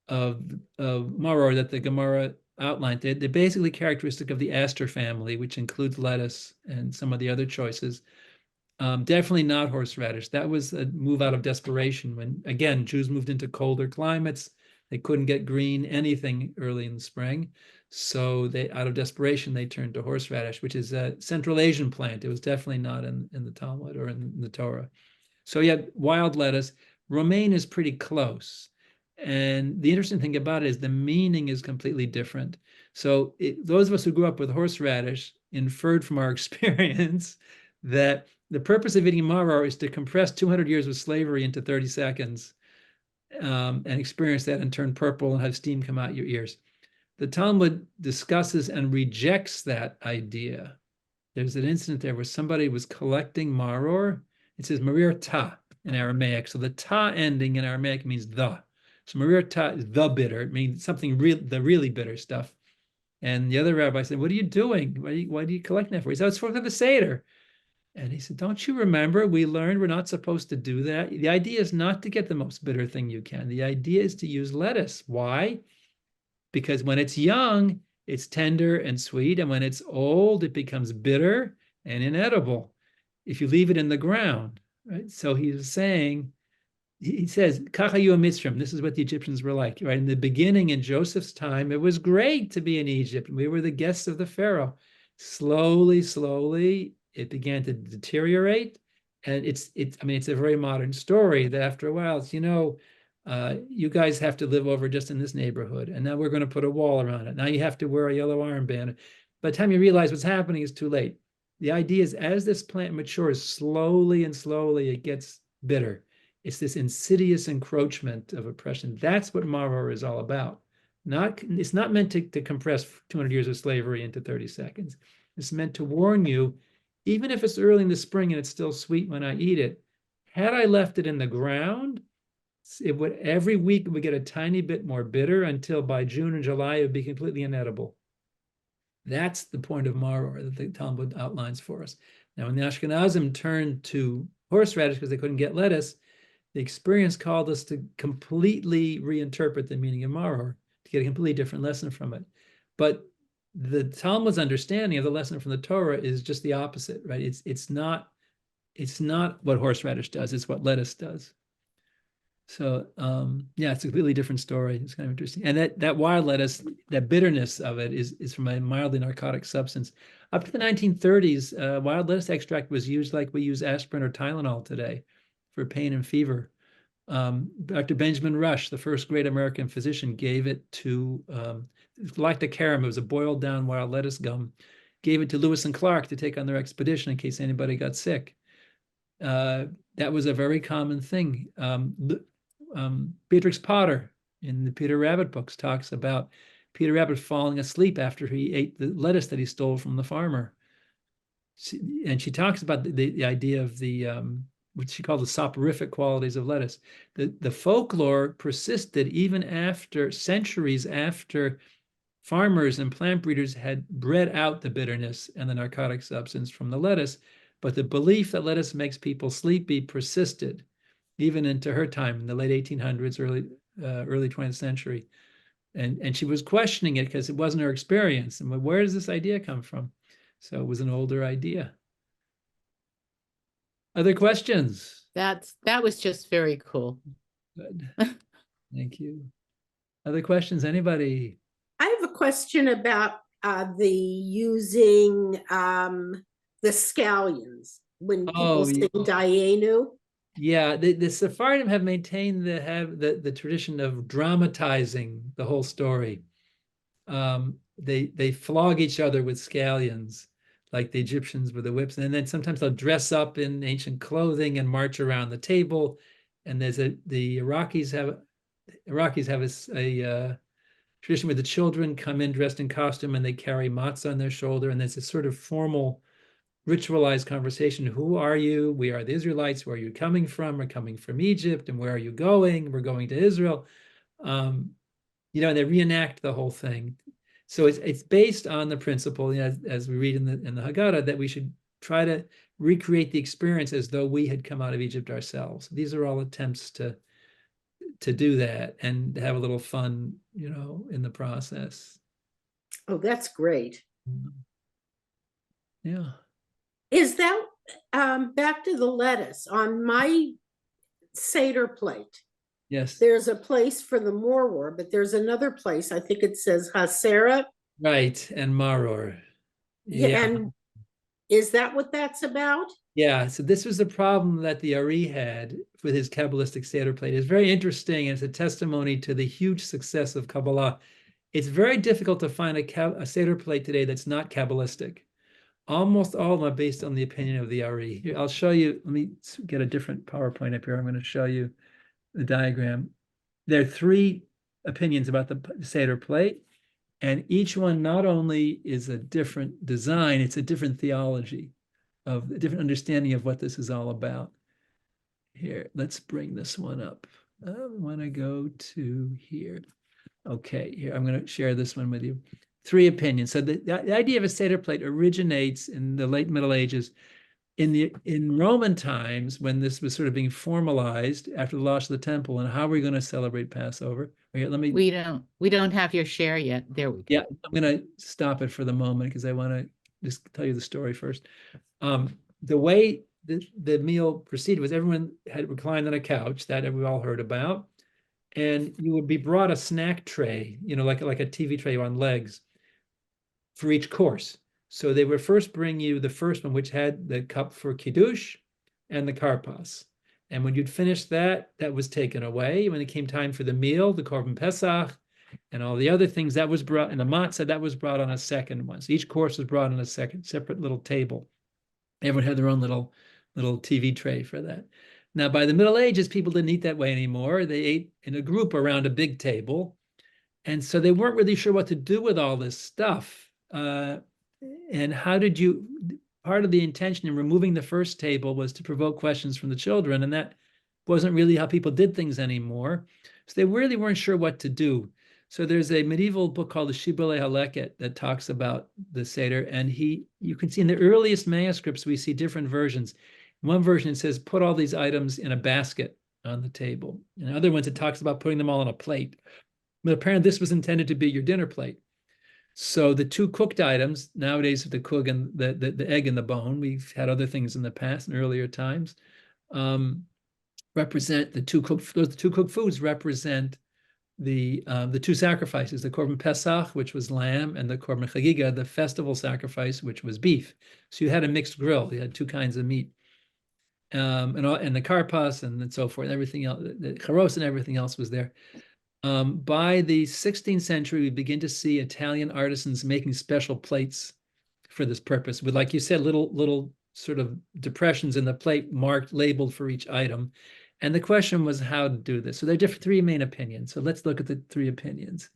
maror that the Gemara outlined. They're basically characteristic of the aster family, which includes lettuce and some of the other choices. Definitely not horseradish. That was a move out of desperation when, again, Jews moved into colder climates. They couldn't get green anything early in the spring. So out of desperation, they turned to horseradish, which is a Central Asian plant. It was definitely not in the Talmud or in the Torah. So yeah, wild lettuce. Romaine is pretty close. And the interesting thing about it is the meaning is completely different. So those of us who grew up with horseradish inferred from our experience that the purpose of eating maror is to compress 200 years of slavery into 30 seconds and experience that and turn purple and have steam come out your ears. The Talmud discusses and rejects that idea. There's an incident there where somebody was collecting maror. It says marir ta in Aramaic. So the ta ending in Aramaic means the. So Marir taught the bitter, it means something real, the really bitter stuff. And the other rabbi said, what are you doing? Why do you collect that for? He said, it's for the Seder. And he said, don't you remember, we learned we're not supposed to do that. The idea is not to get the most bitter thing you can. The idea is to use lettuce. Why? Because when it's young, it's tender and sweet. And when it's old, it becomes bitter and inedible if you leave it in the ground, right? So he's saying, he says, Kachayu Mitzrim, this is what the Egyptians were like, right? In the beginning, in Joseph's time, it was great to be in Egypt. We were the guests of the Pharaoh. Slowly, slowly, it began to deteriorate. And it's a very modern story that after a while, it's, you guys have to live over just in this neighborhood. And now we're going to put a wall around it. Now you have to wear a yellow armband. By the time you realize what's happening, it's too late. The idea is as this plant matures, slowly and slowly, it gets bitter. It's this insidious encroachment of oppression. That's what Maror is all about. It's not meant to compress 200 years of slavery into 30 seconds. It's meant to warn you, even if it's early in the spring and it's still sweet when I eat it, had I left it in the ground, it would every week it would get a tiny bit more bitter until by June and July it would be completely inedible. That's the point of Maror that the Talmud outlines for us. Now, when the Ashkenazim turned to horseradish because they couldn't get lettuce, the experience called us to completely reinterpret the meaning of Maror, to get a completely different lesson from it. But the Talmud's understanding of the lesson from the Torah is just the opposite, right? It's not what horseradish does, it's what lettuce does. So yeah, it's a completely different story. It's kind of interesting. And that wild lettuce, that bitterness of it is from a mildly narcotic substance. Up to the 1930s, wild lettuce extract was used like we use aspirin or Tylenol today for pain and fever. Dr. Benjamin Rush, the first great American physician, gave it to lactocarum. It was a boiled down wild lettuce gum. Gave it to Lewis and Clark to take on their expedition in case anybody got sick. That was a very common thing. Beatrix Potter in the Peter Rabbit books talks about Peter Rabbit falling asleep after he ate the lettuce that he stole from the farmer. And she talks about the idea of the what she called the soporific qualities of lettuce. The folklore persisted even after centuries after farmers and plant breeders had bred out the bitterness and the narcotic substance from the lettuce, but the belief that lettuce makes people sleepy persisted even into her time in the late 1800s, early 20th century. And she was questioning it because it wasn't her experience. And where does this idea come from? So it was an older idea. Other questions? That was just very cool. Good. Thank you. Other questions? Anybody? I have a question about the using the scallions when people sing Dayenu. Yeah, the Sephardim have maintained the tradition of dramatizing the whole story. They flog each other with scallions, like the Egyptians with the whips, and then sometimes they'll dress up in ancient clothing and march around the table. And the Iraqis have a tradition where the children come in dressed in costume and they carry matzah on their shoulder, and there's a sort of formal ritualized conversation. Who are you? We are the Israelites. Where are you coming from? We're coming from Egypt. And where are you going? We're going to Israel. And they reenact the whole thing. So it's based on the principle, as we read in the Haggadah, that we should try to recreate the experience as though we had come out of Egypt ourselves. These are all attempts to do that and have a little fun, in the process. Oh, that's great. Yeah. Is that back to the lettuce on my Seder plate? Yes. There's a place for the moror, but there's another place. I think it says Hasera. Right, and Maror. Yeah. And is that what that's about? Yeah, so this was the problem that the Ari had with his Kabbalistic Seder plate. It's very interesting, and it's a testimony to the huge success of Kabbalah. It's very difficult to find a Seder plate today that's not Kabbalistic. Almost all of them are based on the opinion of the Ari. Here, I'll show you. Let me get a different PowerPoint up here. I'm going to show you the diagram. There are three opinions about the Seder plate, and each one not only is a different design, it's a different theology, of a different understanding of what this is all about. Here, let's bring this one up. we want to go to here. Okay, here, I'm going to share this one with you. 3 opinions. So the idea of a Seder plate originates in the late Middle Ages. In Roman times, when this was sort of being formalized after the loss of the temple, and how are we going to celebrate Passover? Okay, let me. We don't have your share yet. There we go. Yeah, I'm going to stop it for the moment because I want to just tell you the story first. The way the meal proceeded was everyone had reclined on a couch that we all heard about, and you would be brought a snack tray, like a TV tray on legs for each course. So they would first bring you the first one, which had the cup for kiddush and the karpas. And when you'd finish that, that was taken away. When it came time for the meal, the korban pesach, and all the other things that was brought, and the matzah that was brought on a second one. So each course was brought on a separate little table. Everyone had their own little TV tray for that. Now, by the Middle Ages, people didn't eat that way anymore. They ate in a group around a big table. And so they weren't really sure what to do with all this stuff. And part of the intention in removing the first table was to provoke questions from the children. And that wasn't really how people did things anymore. So they really weren't sure what to do. So there's a medieval book called the Shibbolei Haleket that talks about the Seder. And you can see in the earliest manuscripts, we see different versions. In one version, it says, put all these items in a basket on the table. In other ones, it talks about putting them all on a plate. But apparently this was intended to be your dinner plate. So the 2 cooked items, nowadays the kug and the egg and the bone, we've had other things in the past in earlier times, represent the 2 cooked, those 2 cooked foods represent the 2 sacrifices, the korban pesach, which was lamb, and the korban chagiga, the festival sacrifice, which was beef. So you had a mixed grill. You had 2 kinds of meat. And the karpas and so forth, everything else, the charos and everything else was there. By the 16th century, we begin to see Italian artisans making special plates for this purpose with, like you said, little sort of depressions in the plate labeled for each item. And the question was how to do this. So there are 3 main opinions. So let's look at the 3 opinions.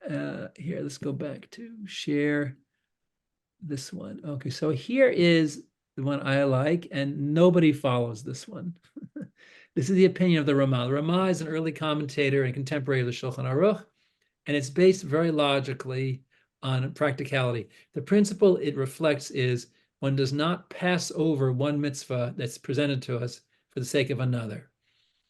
Here, let's go back to share this one. Okay, so here is the one I like, and nobody follows this one. This is the opinion of the Ramah. The Ramah is an early commentator and contemporary of the Shulchan Aruch, and it's based very logically on practicality. The principle it reflects is one does not pass over one mitzvah that's presented to us for the sake of another.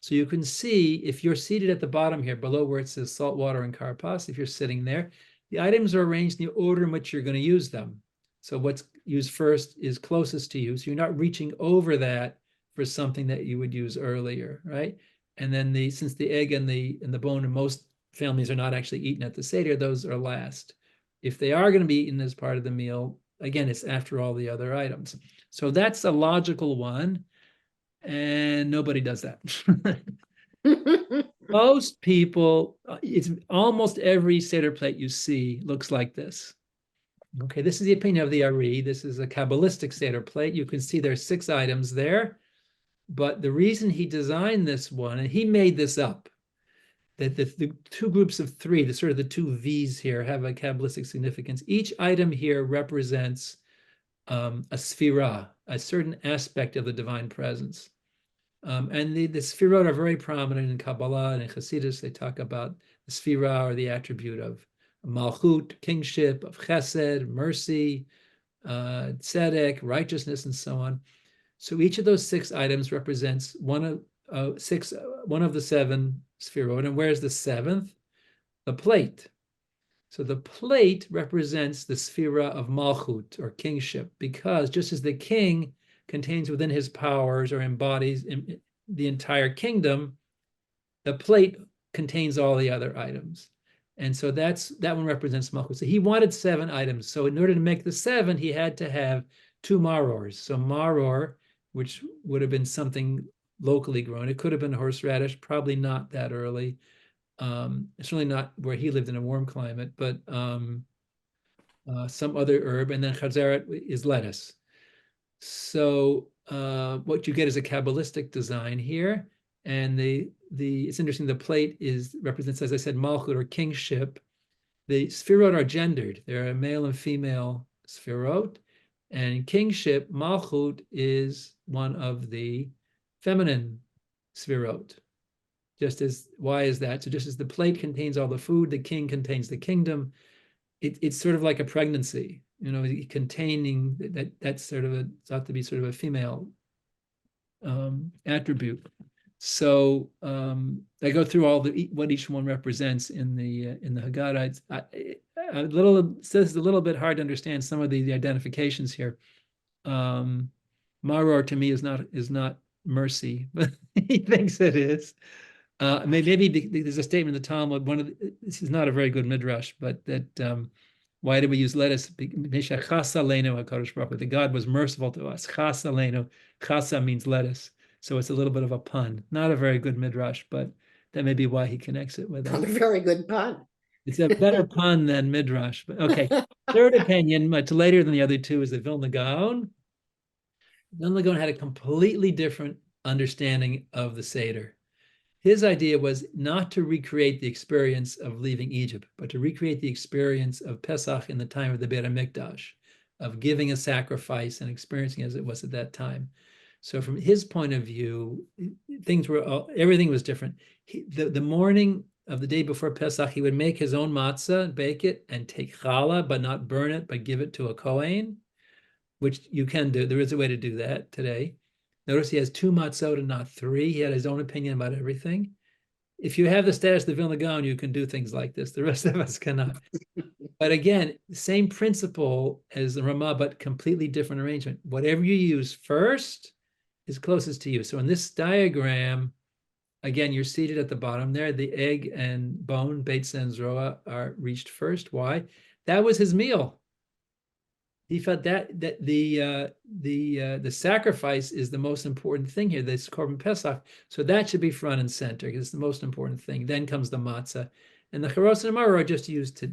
So you can see if you're seated at the bottom here, below where it says salt water and karpas, if you're sitting there, the items are arranged in the order in which you're going to use them. So what's used first is closest to you. So you're not reaching over that for something that you would use earlier, right? And then since the egg and the bone in most families are not actually eaten at the Seder, those are last. If they are going to be eaten as part of the meal, again, it's after all the other items. So that's a logical one, and nobody does that. Most people, it's almost every Seder plate you see looks like this. Okay, this is the opinion of the Ari. This is a Kabbalistic Seder plate. You can see there's 6 items there. But the reason he designed this one, and he made this up, that the 2 groups of 3, the sort of the 2 V's here, have a Kabbalistic significance. Each item here represents a sphira, a certain aspect of the divine presence. And the sphirot are very prominent in Kabbalah and in Hasidus. They talk about the sphira, or the attribute of malchut, kingship, of chesed, mercy, tzedek, righteousness, and so on. So each of those 6 items represents one of the 7 sphirot. And where's the 7th? The plate. So the plate represents the sphira of malchut, or kingship, because just as the king contains within his powers or embodies the entire kingdom, the plate contains all the other items. And so that one represents malchut. So he wanted 7 items. So in order to make the 7, he had to have 2 marors. So maror, which would have been something locally grown. It could have been horseradish, probably not that early. It's really not where he lived in a warm climate, but some other herb. And then chazeret is lettuce. So what you get is a Kabbalistic design here. And it's interesting, the plate represents, as I said, malchut, or kingship. The sphirot are gendered. There are male and female sphirot. And kingship, malchut, is one of the feminine sphirot. why is that? So just as the plate contains all the food, the king contains the kingdom. It's sort of like a pregnancy, containing that's sort of thought to be sort of a female attribute. So I go through what each one represents in the Haggadah. This is a little bit hard to understand some of the identifications here. Maror to me is not mercy, but he thinks it is. Maybe there's a statement in the Talmud. This is not a very good midrash, but that why do we use lettuce? The God was merciful to us. Chasa means lettuce. So it's a little bit of a pun. Not a very good midrash, but that may be why he connects it with Not a it. very good pun. It's a better pun than midrash. But okay. Third opinion, much later than the other two, is the Vilna Gaon. Vilna Gaon had a completely different understanding of the Seder. His idea was not to recreate the experience of leaving Egypt, but to recreate the experience of Pesach in the time of the Beit HaMikdash, of giving a sacrifice and experiencing as it was at that time. So from his point of view, everything was different. The morning of the day before Pesach, he would make his own matzah, bake it, and take challah, but not burn it, but give it to a Kohen, which you can do. There is a way to do that today. Notice he has 2 matzot and not 3. He had his own opinion about everything. If you have the status of the Vilna Gaon, you can do things like this. The rest of us cannot. But again, same principle as the Ramah, but completely different arrangement. Whatever you use first is closest to you. So in this diagram, again, you're seated at the bottom there. The egg and bone, Beitza and Zroa, are reached first. Why? That was his meal. He felt that the sacrifice is the most important thing here. This Korban Pesach, so that should be front and center because it's the most important thing. Then comes the matzah, and the charos and maror are just used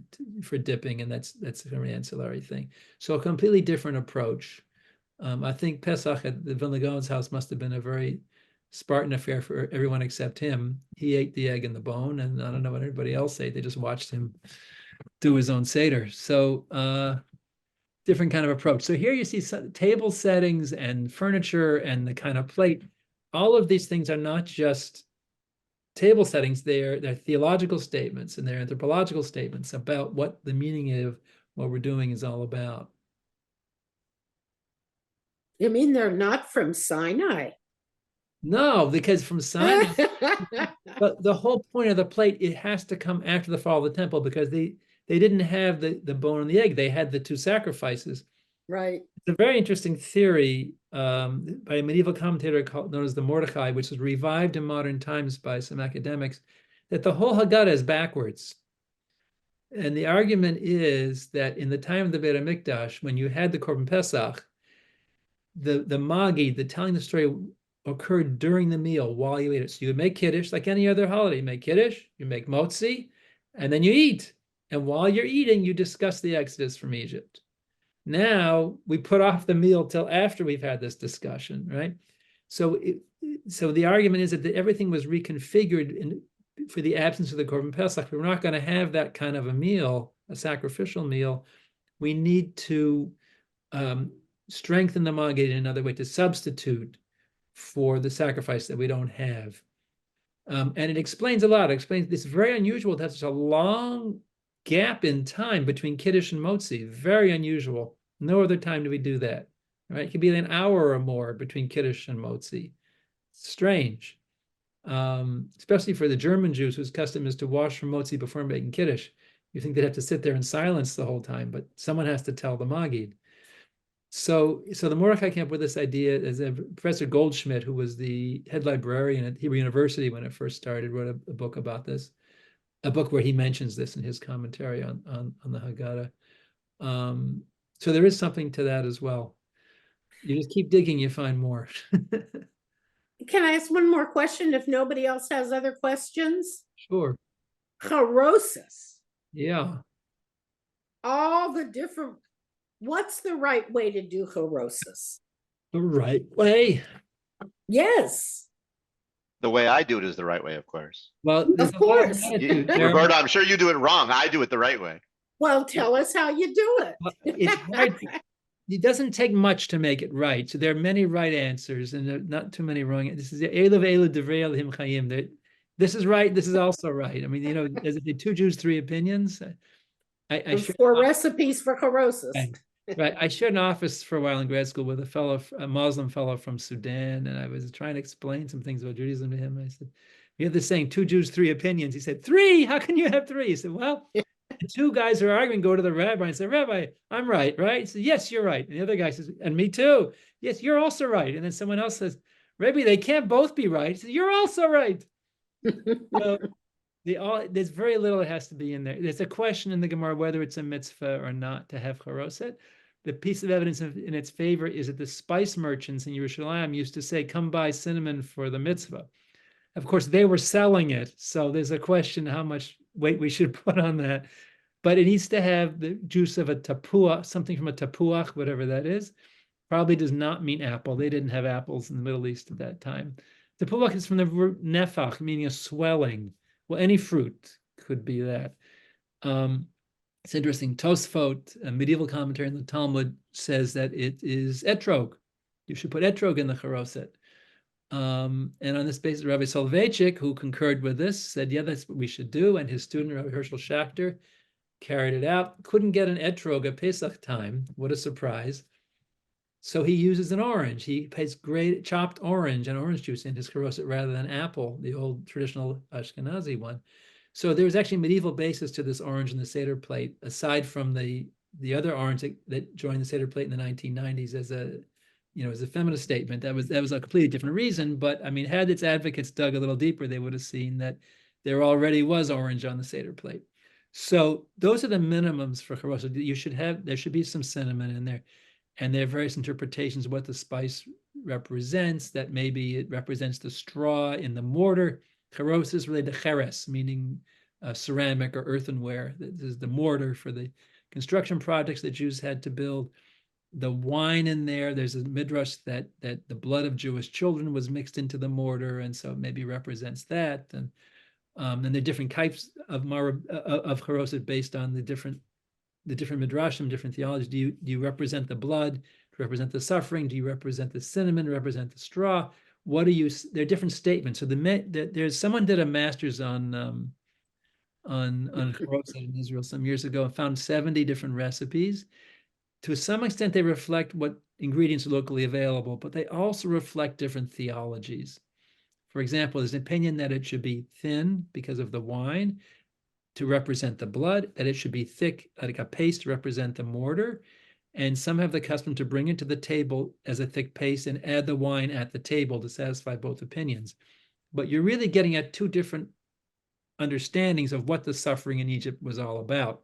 for dipping, and that's an ancillary thing. So a completely different approach. I think Pesach at the Vilna Gaon's house must have been a very Spartan affair for everyone except him. He ate the egg and the bone, and I don't know what everybody else ate. They just watched him do his own Seder. So different kind of approach. So here you see table settings and furniture and the kind of plate. All of these things are not just table settings. They're theological statements and they're anthropological statements about what the meaning of what we're doing is all about. You mean they're not from Sinai? No, because from Sinai, but the whole point of the plate, it has to come after the fall of the temple because they didn't have the bone and the egg. They had the 2 sacrifices. Right. It's a very interesting theory by a medieval commentator known as the Mordechai, which was revived in modern times by some academics, that the whole Haggadah is backwards. And the argument is that in the time of the Beit HaMikdash, when you had the Korban Pesach, the Magi, the telling the story, occurred during the meal while you ate it. So you would make Kiddush like any other holiday. You make Kiddush, you make Motzi, and then you eat. And while you're eating, you discuss the Exodus from Egypt. Now we put off the meal till after we've had this discussion, right? So the argument is that everything was reconfigured for the absence of the Korban Pesach. We're not going to have that kind of a meal, a sacrificial meal. We need to strengthen the Maggid in another way, to substitute for the sacrifice that we don't have. And it explains a lot. It explains it's very unusual to have such a long gap in time between Kiddush and Motzi. Very unusual. No other time do we do that, right? It could be an hour or more between Kiddush and Motzi. Strange, especially for the German Jews whose custom is to wash from Motzi before making Kiddush. You think they'd have to sit there in silence the whole time, but someone has to tell the Maggid. So the Mordechai came up with this idea as Professor Goldschmidt, who was the head librarian at Hebrew University when it first started, wrote a book about this. A book where he mentions this in his commentary on the Haggadah. So there is something to that as well. You just keep digging, you find more. Can I ask one more question if nobody else has other questions? Sure. Charosis. Yeah. All the different, what's the right way to do charosis? The right way. Yes. The way I do it is the right way, of course. Well, Of course. Roberta, I'm sure you do it wrong. I do it the right way. Well, tell us how you do it. It's hard. It doesn't take much to make it right. So there are many right answers and there are not too many wrong. This is the Elu Elu Divrei Elohim Chayim. this is right, this is also right. I mean, you know, as if the two Jews, three opinions. I And shared 4 recipes for Harosis. right. I shared an office for a while in grad school with a Muslim fellow from Sudan, and I was trying to explain some things about Judaism to him. I said, "You have this saying, two Jews, three opinions." He said, "Three? How can you have three?" He said, "Well, the two guys who are arguing go to the rabbi and say, 'Rabbi, I'm right, right?' He said, 'Yes, you're right.' And the other guy says, 'And me too.' 'Yes, you're also right.' And then someone else says, 'Rabbi, they can't both be right.' He said, 'You're also right.'" So there's very little that has to be in there. There's a question in the Gemara whether it's a mitzvah or not to have charoset. The piece of evidence in its favor is that the spice merchants in Yerushalayim used to say, "Come buy cinnamon for the mitzvah." Of course, they were selling it, so there's a question how much weight we should put on that. But it needs to have the juice of a tapuach, something from a tapuach, whatever that is. Probably does not mean apple. They didn't have apples in the Middle East at that time. Tapuach is from the word nefach, meaning a swelling. Well, any fruit could be that. It's interesting. Tosfot, a medieval commentary in the Talmud, says that it is etrog. You should put etrog in the charoset. And on this basis, Rabbi Soloveitchik, who concurred with this, said, "Yeah, that's what we should do." And his student, Rabbi Herschel Schachter, carried it out. Couldn't get an etrog at Pesach time. What a surprise. So he uses an orange. He puts great chopped orange and orange juice in his charoset rather than apple, the old traditional Ashkenazi one. So there was actually a medieval basis to this orange in the Seder plate, aside from the other orange that joined the Seder plate in the 1990s as a, you know, as a feminist statement. That was a completely different reason. But I mean, had its advocates dug a little deeper, they would have seen that there already was orange on the Seder plate. So those are the minimums for charoset. You should have, there should be some cinnamon in there. And there are various interpretations of what the spice represents, that maybe it represents the straw in the mortar. Charos is related to cheres, meaning ceramic or earthenware. This is the mortar for the construction projects that Jews had to build. The wine in there, there's a midrash that the blood of Jewish children was mixed into the mortar, and so it maybe represents that. And there are different types of charoset based on the different midrashim, different theologies. Do you represent the blood? Do you represent the suffering? Do you represent the cinnamon? Represent the straw? What do you? There are different statements. So there's someone did a master's on charoset in Israel some years ago and found 70 different recipes. To some extent, they reflect what ingredients are locally available, but they also reflect different theologies. For example, there's an opinion that it should be thin because of the wine to represent the blood, that it should be thick, like a paste to represent the mortar. And some have the custom to bring it to the table as a thick paste and add the wine at the table to satisfy both opinions. But you're really getting at two different understandings of what the suffering in Egypt was all about.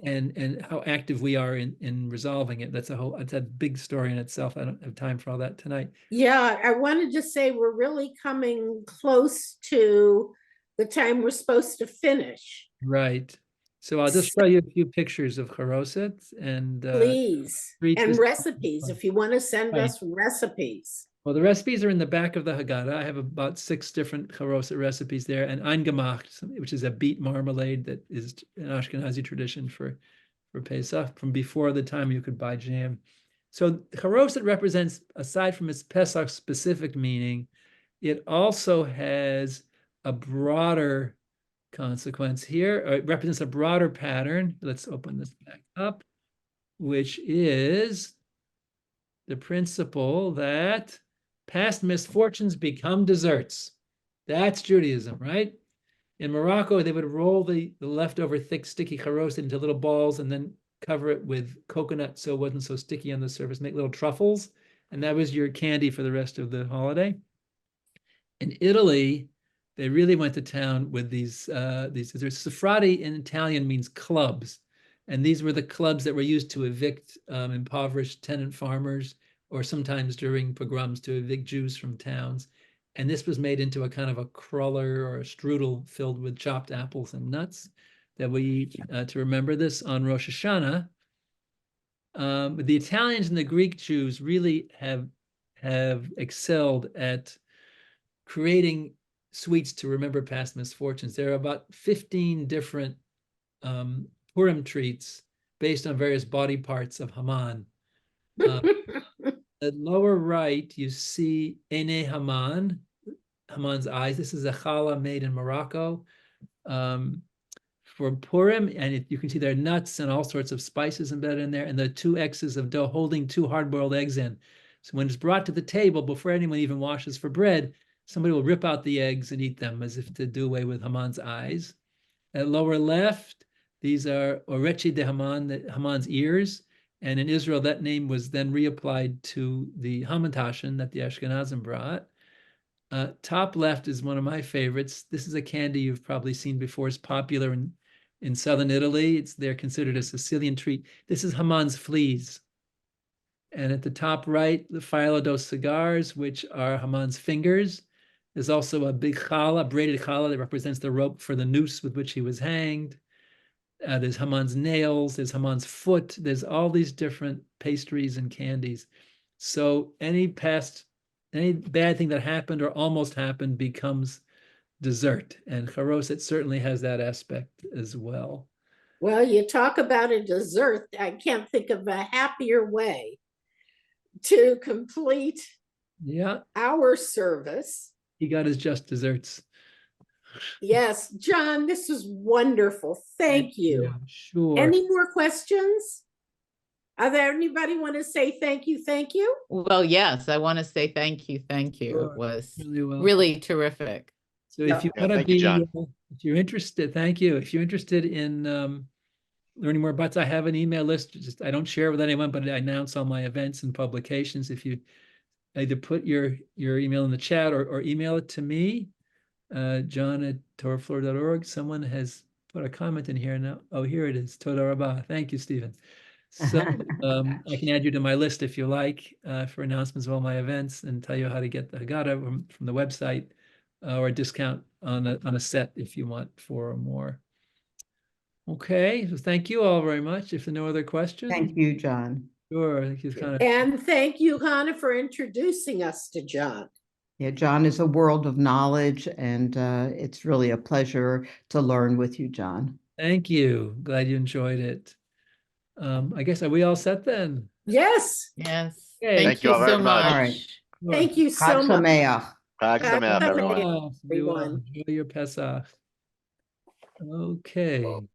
And how active we are in resolving it. That's a big story in itself. I don't have time for all that tonight. Yeah, I wanted to say we're really coming close to the time we're supposed to finish. Right. So I'll just show you a few pictures of charoset and please, and recipes, if you want to send us recipes. Well, the recipes are in the back of the Haggadah. I have about 6 different charoset recipes there, and eingemacht, which is a beet marmalade that is an Ashkenazi tradition for Pesach from before the time you could buy jam. So charoset represents, aside from its Pesach specific meaning, it also has a broader consequence here. It represents a broader pattern. Let's open this back up, which is the principle that past misfortunes become desserts. That's Judaism, right? In Morocco, they would roll the leftover thick, sticky charoset into little balls and then cover it with coconut so it wasn't so sticky on the surface, make little truffles. And that was your candy for the rest of the holiday. In Italy, they really went to town with these Sefrati in Italian means clubs. And these were the clubs that were used to evict impoverished tenant farmers, or sometimes during pogroms to evict Jews from towns. And this was made into a kind of a cruller or a strudel filled with chopped apples and nuts that we eat to remember this on Rosh Hashanah. But the Italians and the Greek Jews really have excelled at creating sweets to remember past misfortunes. There are about 15 different Purim treats based on various body parts of Haman. The lower right, you see Ene Haman. Haman's eyes. This is a challah made in Morocco for Purim, and you can see there are nuts and all sorts of spices embedded in there, and the 2 X's of dough holding 2 hard-boiled eggs in. So when it's brought to the table, before anyone even washes for bread, somebody will rip out the eggs and eat them as if to do away with Haman's eyes. At lower left, these are orechi de Haman, Haman's ears. And in Israel, that name was then reapplied to the Hamantaschen that the Ashkenazim brought. Top left is one of my favorites. This is a candy you've probably seen before. It's popular in southern Italy. They're considered a Sicilian treat. This is Haman's fleas. And at the top right, the Phyllodos cigars, which are Haman's fingers. There's also a big challah, braided challah that represents the rope for the noose with which he was hanged. There's Haman's nails, there's Haman's foot, there's all these different pastries and candies. So any bad thing that happened or almost happened becomes dessert. And charoset certainly has that aspect as well. Well, you talk about a dessert. I can't think of a happier way to complete our service. He got his just desserts. Yes, John, this was wonderful. Thank you. Yeah, sure. Any more questions? Are there anybody want to say thank you? Thank you. Well, yes, I want to say thank you. Thank you. Sure. It was Really well. really terrific. So if you Yeah, want to thank you, be, John. if you're interested, thank you. If you're interested in learning more about, I have an email list. Just I don't share it with anyone, but I announce all my events and publications. If you either put your email in the chat or email it to me, John@torahflorida.org. Someone has put a comment in here now. Oh, here it is. Toda Rabah. Thank you, Stephen. So I can add you to my list if you like for announcements of all my events and tell you how to get the Haggadah from the website or a discount on a set if you want 4 or more. Okay, so thank you all very much. If there are no other questions. Thank you, John. Sure, I think he's kind of. And thank you, Hannah, for introducing us to John. Yeah, John is a world of knowledge, and it's really a pleasure to learn with you, John. Thank you. Glad you enjoyed it. I guess, are we all set then? Yes. Yes. Okay. Thank you all so very much. much. All right. Thank you so Chag much. Sameach. Chag Sameach, everyone. Everyone. Enjoy your Pesach. Okay.